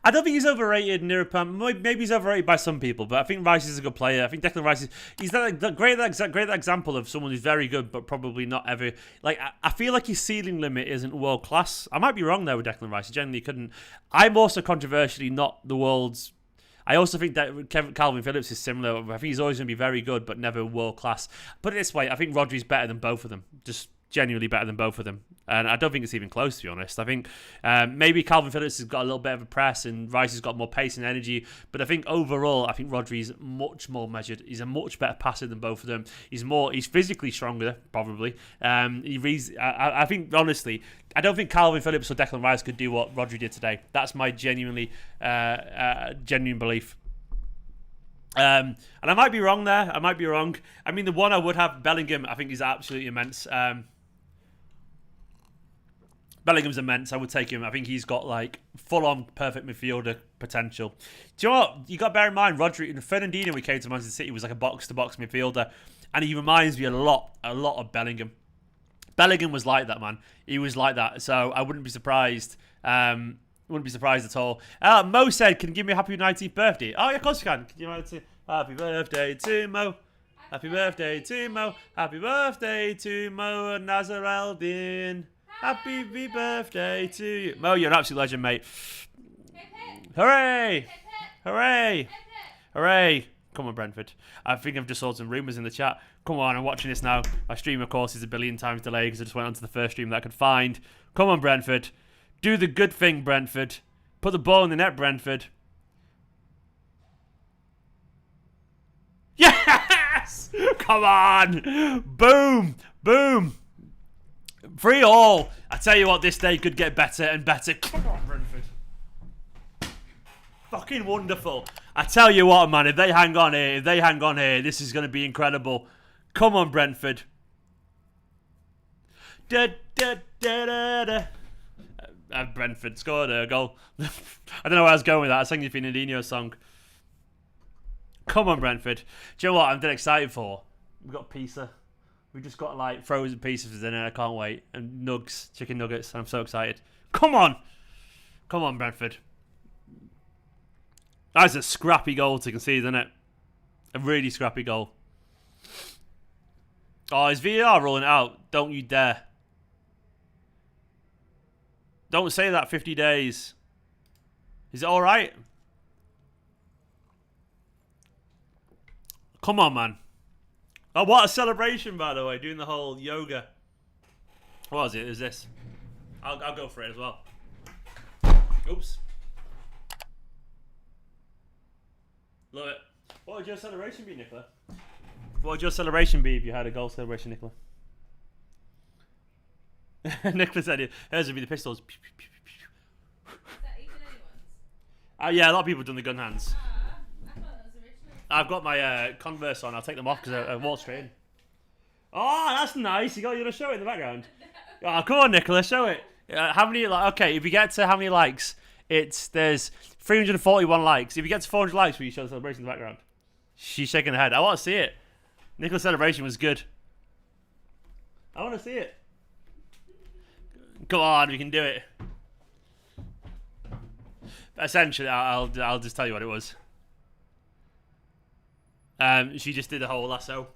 [SPEAKER 1] I don't think he's overrated, Nirupam. Maybe he's overrated by some people, but I think Rice is a good player. I think Declan Rice he's that great example of someone who's very good, but probably not ever. Like, I feel like his ceiling limit isn't world class. I might be wrong there with Declan Rice. I generally couldn't. I'm also controversially not the world's. I also think that Calvin Phillips is similar. I think he's always going to be very good, but never world class. Put it this way, I think Rodri's better than both of them. Just genuinely better than both of them. And I don't think it's even close, to be honest. I think maybe Calvin Phillips has got a little bit of a press and Rice has got more pace and energy. But I think overall, I think Rodri's much more measured. He's a much better passer than both of them. He's physically stronger, probably. I think, honestly, I don't think Calvin Phillips or Declan Rice could do what Rodri did today. That's my genuine belief. And I might be wrong there. I might be wrong. I mean, the one I would have, Bellingham, I think is absolutely immense. Bellingham's immense. I would take him. I think he's got like full-on perfect midfielder potential. Do you know what? You got to bear in mind, Rodri and Fernandinho, when he came to Manchester City, was like a box-to-box midfielder, and he reminds me a lot of Bellingham. Bellingham was like that, man. He was like that. So I wouldn't be surprised. Wouldn't be surprised at all. Mo said, "Can you give me a happy 19th birthday?" Oh, yeah, of course you can. Can you happy birthday to Mo? Happy birthday to Mo. Happy birthday to Mo and Nazar Eldin. Happy birthday to you. Mo, you're an absolute legend, mate. Hooray! Hooray! Hooray! Come on, Brentford. I think I've just saw some rumours in the chat. Come on, I'm watching this now. My stream, of course, is a billion times delayed because I just went onto the first stream that I could find. Come on, Brentford. Do the good thing, Brentford. Put the ball in the net, Brentford. Yes! Come on! Boom! Boom! 3-3. I tell you what, this day could get better and better. Come on, Brentford. Fucking wonderful. I tell you what, man, if they hang on here, this is going to be incredible. Come on, Brentford. Brentford scored a goal. I don't know where I was going with that. I sang the Fernandinho song. Come on, Brentford. Do you know what I'm dead excited for? We've got pizza. We just got like frozen pieces for dinner. I can't wait. And nugs, chicken nuggets. I'm so excited. Come on. Come on, Brentford. That's a scrappy goal to concede, isn't it? A really scrappy goal. Oh, is VAR rolling out? Don't you dare. Don't say that. 50 days. Is it all right? Come on, man. Oh, what a celebration, by the way. Doing the whole yoga. What was it? Is this? I'll go for it as well. Oops. Love it. What would your celebration be, Nicola? What would your celebration be if you had a goal celebration, Nicola? Nicola said hers would be the pistols.
[SPEAKER 2] Is that even anyone's?
[SPEAKER 1] Yeah, a lot of people have done the gun hands.
[SPEAKER 2] I thought that was original.
[SPEAKER 1] I've got my Converse on. I'll take them off because I walked straight in. Oh, that's nice. You're going to show it in the background. Oh, come on, Nicola, show it. How many? Okay, if you get to how many likes, there's 341 likes. If you get to 400 likes, will you show the celebration in the background? She's shaking her head. I want to see it. Nicola's celebration was good. I want to see it. Come on, we can do it. Essentially, I'll just tell you what it was. She just did the whole lasso.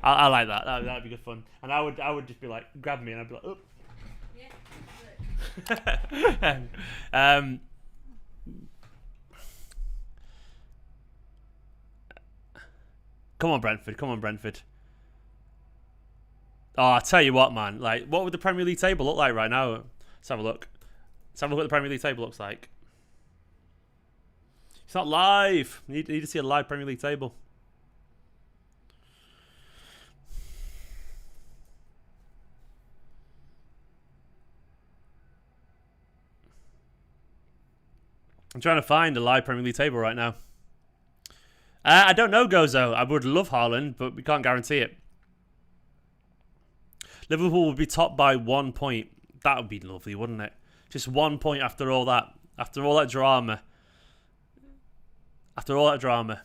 [SPEAKER 1] I like that. That'd be good fun. And I would just be like, grab me, and I'd be like, oh.
[SPEAKER 2] Yeah.
[SPEAKER 1] Come on, Brentford. Come on, Brentford. Oh, I tell you what, man. Like, what would the Premier League table look like right now? Let's have a look. Let's have a look what the Premier League table looks like. It's not live. You need to see a live Premier League table. I'm trying to find a live Premier League table right now. I don't know, Gozo. I would love Haaland, but we can't guarantee it. Liverpool would be top by 1 point. That would be lovely, wouldn't it? Just 1 point after all that. After all that drama. After all that drama.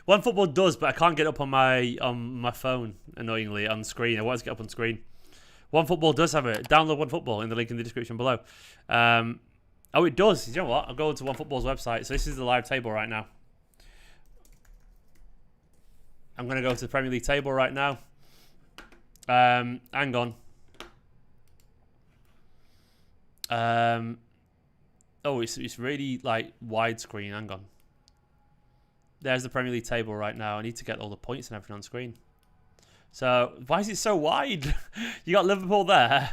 [SPEAKER 1] One Football does, but I can't get up on my phone, annoyingly, on screen. I want to get up on screen. One Football does have it. Download One Football in the link in the description below. Oh, it does. You know what? I'll go to One Football's website. So this is the live table right now. I'm going to go to the Premier League table right now. Hang on. Oh, it's really like widescreen. Hang on. There's the Premier League table right now. I need to get all the points and everything on screen. So why is it so wide? You got Liverpool there,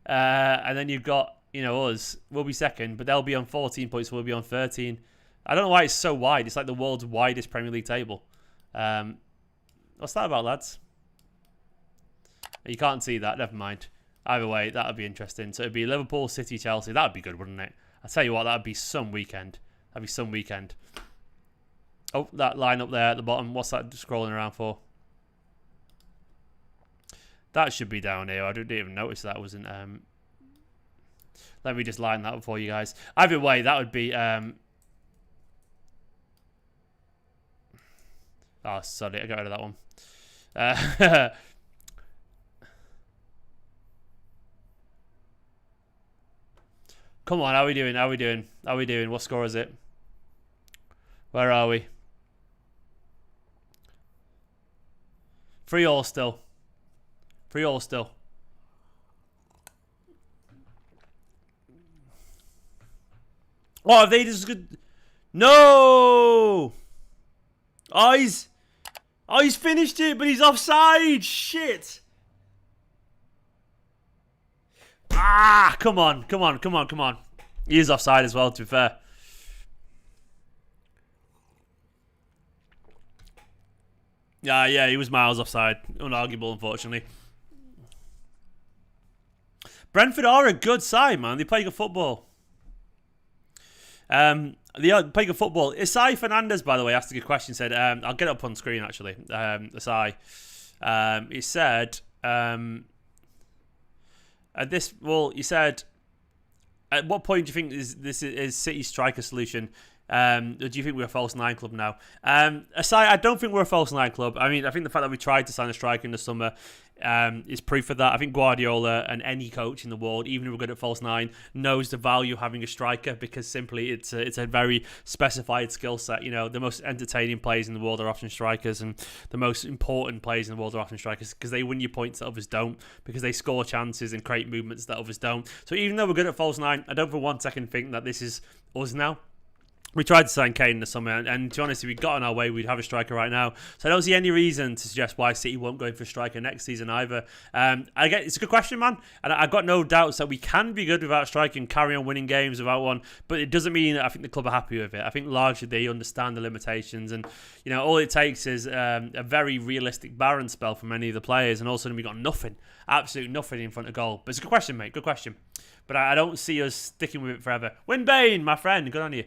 [SPEAKER 1] and then you've got us. We'll be second, but they'll be on 14 points. We'll be on 13. I don't know why it's so wide. It's like the world's widest Premier League table. What's that about, lads? You can't see that. Never mind. Either way, that would be interesting. So it'd be Liverpool, City, Chelsea. That would be good, wouldn't it? I tell you what, that would be some weekend. That'd be some weekend. Oh, that line up there at the bottom. What's that scrolling around for? That should be down here. I didn't even notice that wasn't. Let me just line that up for you guys. Either way, that would be. Oh, sorry, I got rid of that one. Come on, how are we doing? How are we doing? How are we doing? What score is it? Where are we? 3-3 still. 3-3 still. Oh, have they just good? No! Oh, he's finished it, but he's offside. Shit. Ah, come on. He is offside as well, to be fair. Yeah, he was miles offside. Unarguable, unfortunately. Brentford are a good side, man. They play good football. They play good football. Isai Fernandez, by the way, asked a good question. Said, I'll get it up on screen, actually. Isai. He said... he said, at what point do you think is City's striker solution? Or do you think we're a false nine club now? Aside, I don't think we're a false nine club. I mean, I think the fact that we tried to sign a striker in the summer is proof of that. I think Guardiola and any coach in the world, even if we're good at false nine, knows the value of having a striker because simply it's a very specified skill set. You know, the most entertaining players in the world are often strikers, and the most important players in the world are often strikers because they win you points that others don't, because they score chances and create movements that others don't. So even though we're good at false nine, I don't for 1 second think that this is us now. We tried to sign Kane in the summer, and to be honest, if we got on our way, we'd have a striker right now. So I don't see any reason to suggest why City won't go in for a striker next season either. It's a good question, man, and I've got no doubts that we can be good without a striker and carry on winning games without one. But it doesn't mean that I think the club are happy with it. I think largely they understand the limitations, and you know, all it takes is a very realistic Barron spell from many of the players, and all of a sudden we got nothing, absolutely nothing in front of goal. But it's a good question, mate. Good question. But I don't see us sticking with it forever. Winbane, my friend, good on you.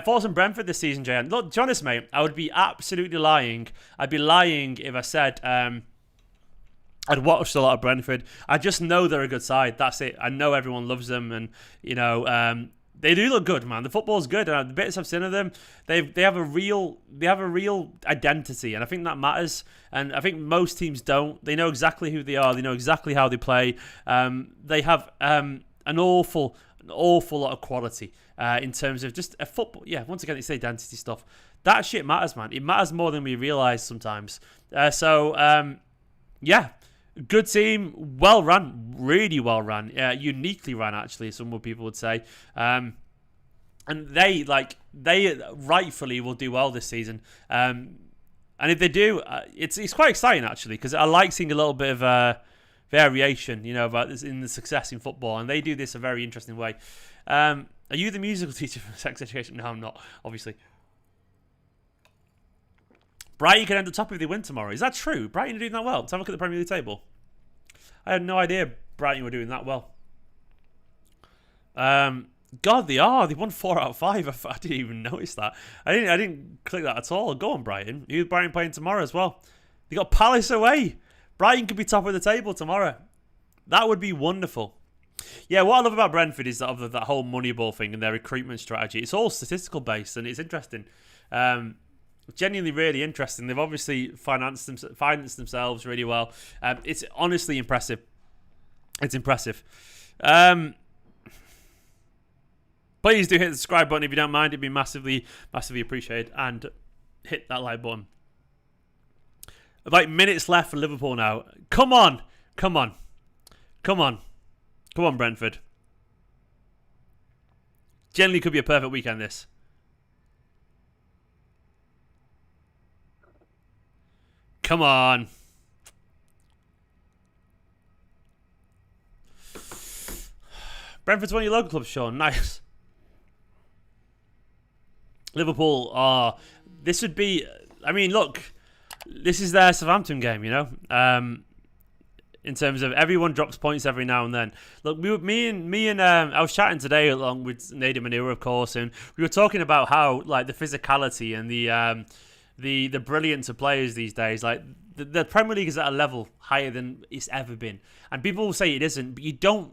[SPEAKER 1] Force and Brentford this season, Jay. Look, to be honest, mate, I would be absolutely lying. I'd be lying if I said I'd watched a lot of Brentford. I just know they're a good side. That's it. I know everyone loves them, and you know they do look good, man. The football's good, and the bits I've seen of them, they have a real identity, and I think that matters. And I think most teams don't. They know exactly who they are. They know exactly how they play. They have an awful lot of quality in terms of just a football. Yeah, once again, it's the identity stuff. That shit matters, man. It matters more than we realise sometimes. Yeah, good team, well run, really well run, uniquely run actually, some people would say. And they rightfully will do well this season. And if they do, it's quite exciting actually, because I like seeing a little bit of variation, you know, about this in the success in football, and they do this a very interesting way. Are you the musical teacher for sex education? No, I'm not, obviously. Brighton can end the top if they win tomorrow. Is that true? Brighton are doing that well. Let's have a look at the Premier League table. I had no idea Brighton were doing that well. God, they are. They won 4 out of 5. I didn't even notice that. I didn't click that at all. Go on, Brighton. Who's Brighton playing tomorrow as well? They got Palace away. Brighton could be top of the table tomorrow. That would be wonderful. Yeah, what I love about Brentford is that whole Moneyball thing and their recruitment strategy. It's all statistical based, and it's interesting. Genuinely really interesting. They've obviously financed themselves really well. It's honestly impressive. It's impressive. Please do hit the subscribe button if you don't mind. It'd be massively, massively appreciated. And hit that like button. Like minutes left for Liverpool now. Come on, Brentford. Generally could be a perfect weekend, this. Come on. Brentford's one of your local clubs, Sean. Nice. Liverpool, this would be... I mean, look, this is their Southampton game, you know? In terms of everyone drops points every now and then. Look, me and I was chatting today along with Nader Manua, of course, and we were talking about how like the physicality and the brilliance of players these days, like the Premier League is at a level higher than it's ever been. And people will say it isn't, but you don't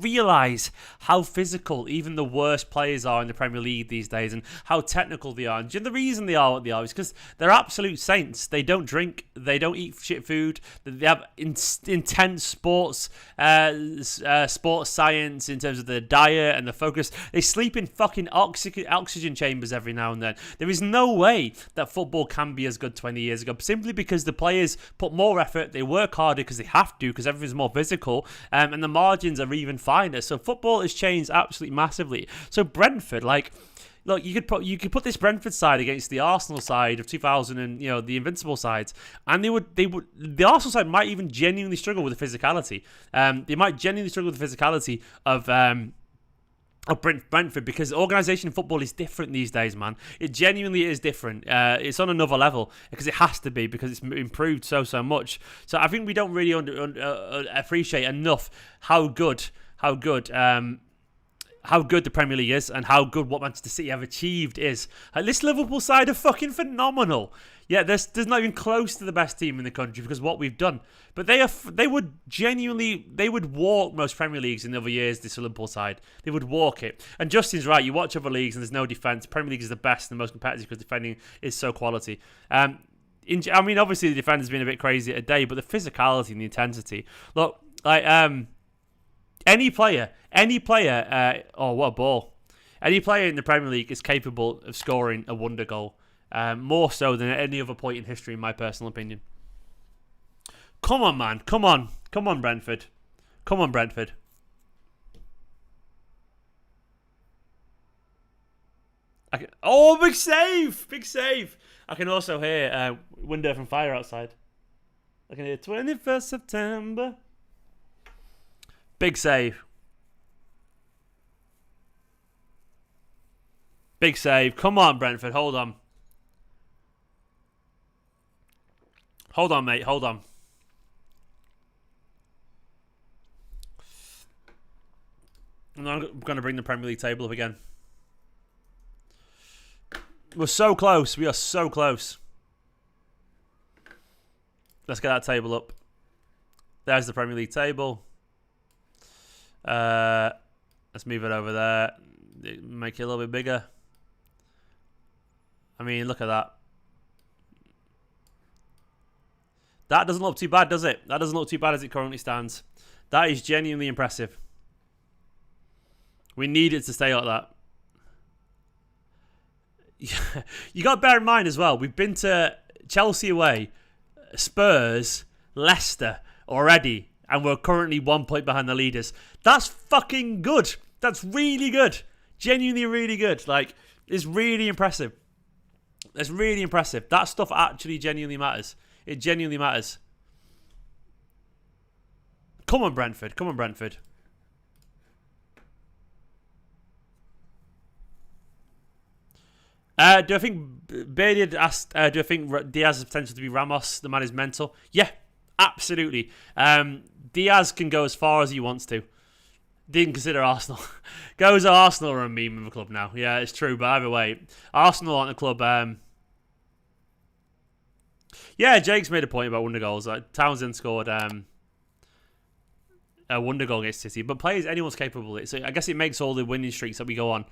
[SPEAKER 1] realise how physical even the worst players are in the Premier League these days, and how technical they are. And the reason they are what they are is because they're absolute saints. They don't drink, they don't eat shit food, they have intense sports science in terms of the diet and the focus. They sleep in fucking oxygen chambers every now and then. There is no way that football can be as good 20 years ago, simply because the players put more effort, they work harder because they have to, because everything's more physical, and the margins are even finer. So football has changed absolutely massively. So Brentford, like, look, you could put this Brentford side against the Arsenal side of 2000 and the Invincible sides, and the Arsenal side might even genuinely struggle with the physicality. They might genuinely struggle with the physicality of Brentford, because organisation in football is different these days, man. It genuinely is different. It's on another level because it has to be, because it's improved so much. So I think we don't really appreciate enough how good how good the Premier League is and how good what Manchester City have achieved is. Like, this Liverpool side are fucking phenomenal. Yeah, there's not even close to the best team in the country because of what we've done. But they would walk most Premier Leagues in the other years, this Liverpool side. They would walk it. And Justin's right, you watch other leagues and there's no defence. Premier League is the best and the most competitive because defending is so quality. Obviously the defender's been a bit crazy today, but the physicality and the intensity. Look, like, any player, oh, what a ball. Any player in the Premier League is capable of scoring a wonder goal. More so than at any other point in history, in my personal opinion. Come on, man. Come on. Come on, Brentford. Come on, Brentford. Oh, big save. Big save. I can also hear Wind, Earth and Fire outside. I can hear 21st September. Big save. Big save. Come on, Brentford. Hold on. Hold on, mate. Hold on. And I'm going to bring the Premier League table up again. We're so close. We are so close. Let's get that table up. There's the Premier League table. Let's move it over there. Make it a little bit bigger. I mean, look at that. That doesn't look too bad, does it? That doesn't look too bad as it currently stands. That is genuinely impressive. We need it to stay like that. You got to bear in mind as well, we've been to Chelsea away, Spurs, Leicester already, and we're currently 1 point behind the leaders. That's fucking good. That's really good. Genuinely really good. Like, it's really impressive. It's really impressive. That stuff actually genuinely matters. It genuinely matters. Come on, Brentford. Come on, Brentford. Do I think Bernard asked, do I think Dias has potential to be Ramos? The man is mental. Yeah, absolutely. Dias can go as far as he wants to. Didn't consider Arsenal. Goes Arsenal are a meme of a club now. Yeah, it's true, but either way, Arsenal aren't a club. Yeah, Jake's made a point about wonder goals. Townsend scored a wonder goal against City, but players, anyone's capable of it. So I guess it makes all the winning streaks that we go on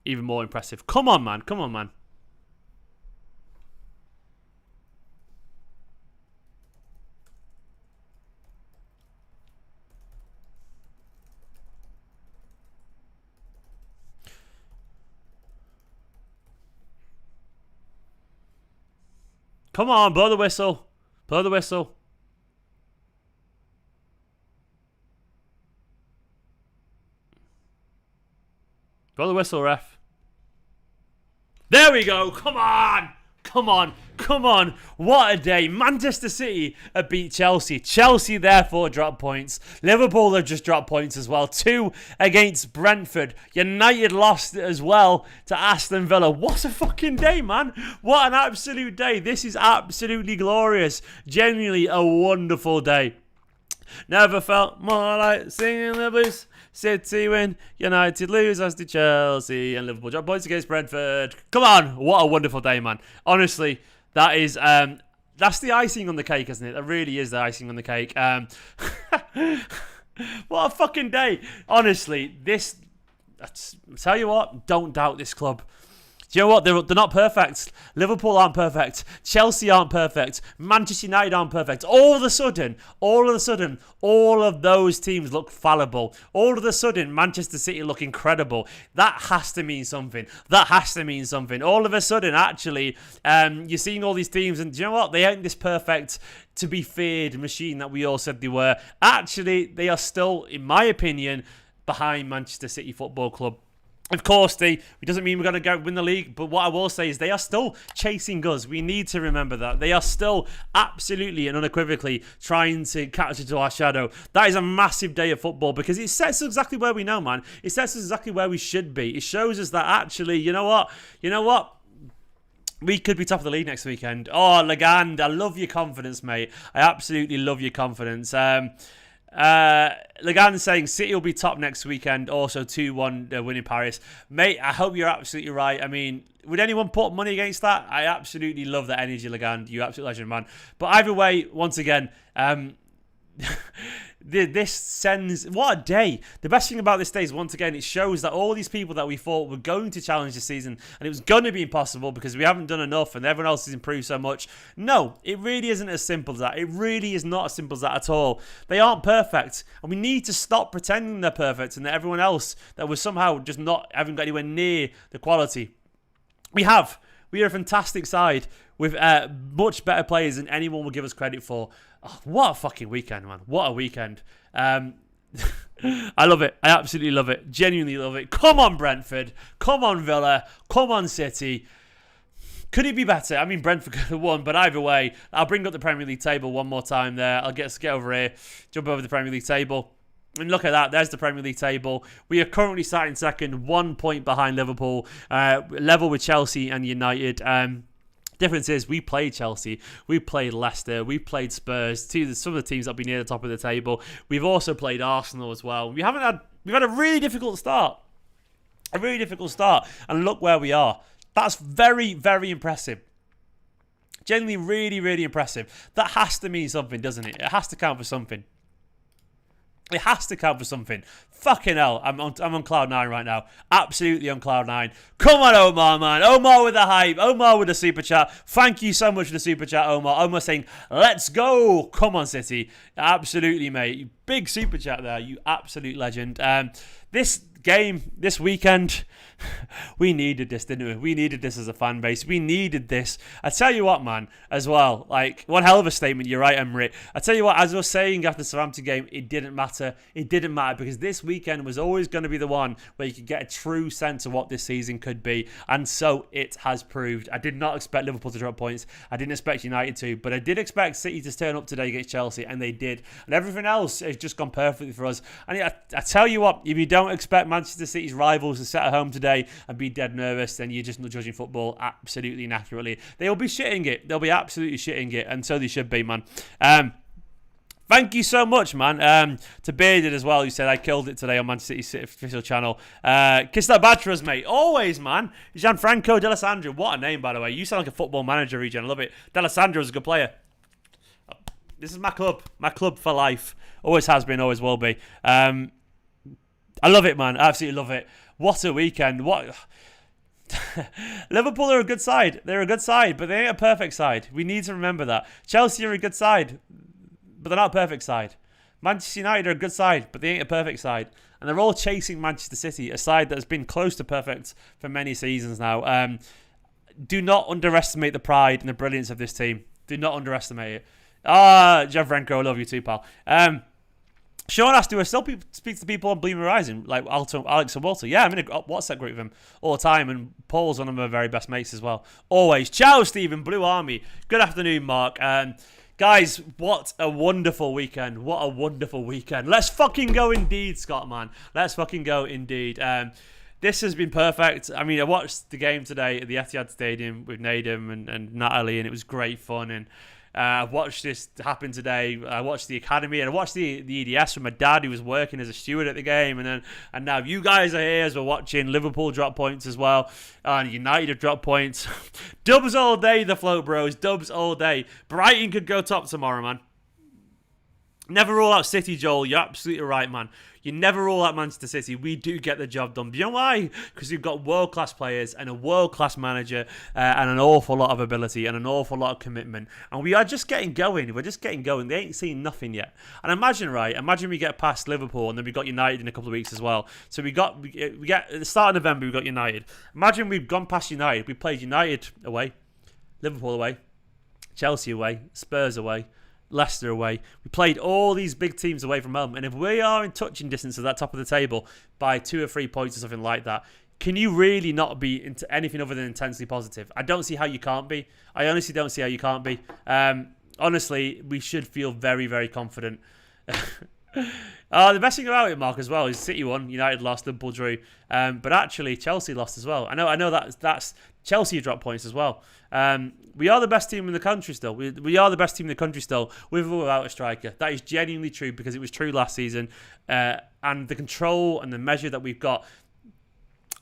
[SPEAKER 1] even more impressive. Come on, man. Come on, man. Come on, blow the whistle. Blow the whistle. Blow the whistle, ref. There we go. Come on. Come on. Come on. What a day. Manchester City have beat Chelsea. Chelsea therefore dropped points. Liverpool have just dropped points as well. 2 against Brentford. United lost as well to Aston Villa. What a fucking day, man. What an absolute day. This is absolutely glorious. Genuinely a wonderful day. Never felt more like singing the blues. City win, United lose as did Chelsea, and Liverpool drop points against Brentford. Come on, what a wonderful day, man. Honestly, that is that's the icing on the cake, isn't it? That really is the icing on the cake. What a fucking day. Honestly, tell you what, don't doubt this club. Do you know what? They're not perfect. Liverpool aren't perfect. Chelsea aren't perfect. Manchester United aren't perfect. All of a sudden, all of those teams look fallible. All of a sudden, Manchester City look incredible. That has to mean something. That has to mean something. All of a sudden, actually, you're seeing all these teams, and do you know what? They ain't this perfect to be feared machine that we all said they were. Actually, they are still, in my opinion, behind Manchester City Football Club. Of course, it doesn't mean we're going to go win the league, but what I will say is they are still chasing us. We need to remember that. They are still absolutely and unequivocally trying to catch us to our shadow. That is a massive day of football because it sets us exactly where we know, man. It sets us exactly where we should be. It shows us that actually, you know what? We could be top of the league next weekend. Oh, Legand, I love your confidence, mate. I absolutely love your confidence. Legan saying City will be top next weekend. Also 2-1 winning Paris. Mate, I hope you're absolutely right. I mean, would anyone put money against that? I absolutely love that energy, Legan. You absolute legend, man. But either way, once again, this sends... What a day. The best thing about this day is, once again, it shows that all these people that we thought were going to challenge this season, and it was going to be impossible because we haven't done enough and everyone else has improved so much. No, it really isn't as simple as that. It really is not as simple as that at all. They aren't perfect, and we need to stop pretending they're perfect and that everyone else that was somehow just not having got anywhere near the quality. We are a fantastic side with much better players than anyone will give us credit for. Oh, what a fucking weekend, man. What a weekend. I love it. I absolutely love it. Genuinely love it. Come on, Brentford. Come on, Villa. Come on, City. Could it be better? I mean, Brentford could have won, but either way, I'll bring up the Premier League table one more time there. I'll get over here, jump over the Premier League table. And look at that. There's the Premier League table. We are currently sat in second, 1 point behind Liverpool, level with Chelsea and United. Difference is we played Chelsea, we played Leicester, we played Spurs, some of the teams that will be near the top of the table. We've also played Arsenal as well. We've had a really difficult start. And look where we are. That's very, very impressive. Genuinely really, really impressive. That has to mean something, doesn't it? It has to count for something. It has to count for something. Fucking hell, I'm on cloud 9 right now. Absolutely on cloud 9. Come on, Omar, man. Omar with the hype. Omar with the super chat. Thank you so much for the super chat, Omar. Omar saying, let's go. Come on, City. Absolutely, mate. Big super chat there. You absolute legend. This game, this weekend, we needed this, didn't we? We needed this as a fan base. We needed this. I tell you what, man, as well, like, one hell of a statement. You're right, Emery. I tell you what, as I was saying after the Southampton game, it didn't matter. It didn't matter because this weekend was always going to be the one where you could get a true sense of what this season could be. And so it has proved. I did not expect Liverpool to drop points. I didn't expect United to, but I did expect City to turn up today against Chelsea, and they did. And everything else has just gone perfectly for us. And I tell you what, if you don't expect Manchester City's rivals to sit at home today and be dead nervous, then you're just not judging football absolutely inaccurately. They'll be shitting it. They'll be absolutely shitting it, and so they should be, man. Thank you so much, man. To Bearded as well, who said I killed it today on Manchester City official channel. Kiss that bad for us, mate. Always, man. Gianfranco D'Alessandro. What a name, by the way. You sound like a football manager, Regen. I love it. D'Alessandro is a good player. This is my club. My club for life. Always has been, always will be. I love it, man. I absolutely love it. What a weekend. What... Liverpool are a good side. They're a good side, but they ain't a perfect side. We need to remember that. Chelsea are a good side, but they're not a perfect side. Manchester United are a good side, but they ain't a perfect side. And they're all chasing Manchester City, a side that has been close to perfect for many seasons now. Do not underestimate the pride and the brilliance of this team. Do not underestimate it. Gianfranco, I love you too, pal. Sean asked, do I still speak to people on Bleeding Horizon, like Alex and Walter? Yeah, I'm in a WhatsApp group with them all the time, and Paul's one of my very best mates as well. Always. Ciao, Stephen, Blue Army. Good afternoon, Mark. Guys, what a wonderful weekend. What a wonderful weekend. Let's fucking go indeed, Scott, man. Let's fucking go indeed. This has been perfect. I mean, I watched the game today at the Etihad Stadium with Nadem and Natalie, and it was great fun, and I watched this happen today. I watched the academy and I watched the EDS from my dad, who was working as a steward at the game, and now you guys are here as we're watching Liverpool drop points as well, and United have dropped points. Dubs all day, the float bros. Dubs all day. Brighton could go top tomorrow, man. Never rule out City, Joel. You're absolutely right, man. You never rule out Manchester City. We do get the job done. But you know why? Because we've got world-class players and a world-class manager and an awful lot of ability and an awful lot of commitment. And we are just getting going. We're just getting going. They ain't seen nothing yet. And imagine we get past Liverpool and then we got United in a couple of weeks as well. So we get at the start of November, we got United. Imagine we've gone past United. We played United away, Liverpool away, Chelsea away, Spurs away, Leicester away. We played all these big teams away from home, and if we are in touching distance of that top of the table by 2 or 3 points or something like that, can you really not be into anything other than intensely positive? I don't see how you can't be. I honestly don't see how you can't be. Honestly, we should feel very, very confident. The best thing about it, Mark, as well, is City won, United lost, Liverpool drew. But actually, Chelsea lost as well. I know that's Chelsea dropped points as well. We are the best team in the country still. We are the best team in the country still, with or without a striker. That is genuinely true because it was true last season. And the control and the measure that we've got.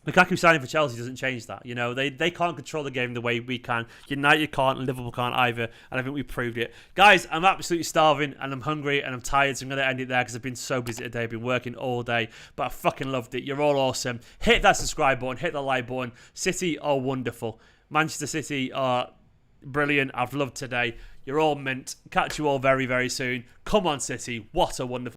[SPEAKER 1] Lukaku signing for Chelsea doesn't change that. They can't control the game the way we can. United can't and Liverpool can't either. And I think we proved it. Guys, I'm absolutely starving and I'm hungry and I'm tired. So I'm going to end it there because I've been so busy today. I've been working all day. But I fucking loved it. You're all awesome. Hit that subscribe button. Hit the like button. City are wonderful. Manchester City are brilliant. I've loved today. You're all mint. Catch you all very, very soon. Come on, City. What a wonderful...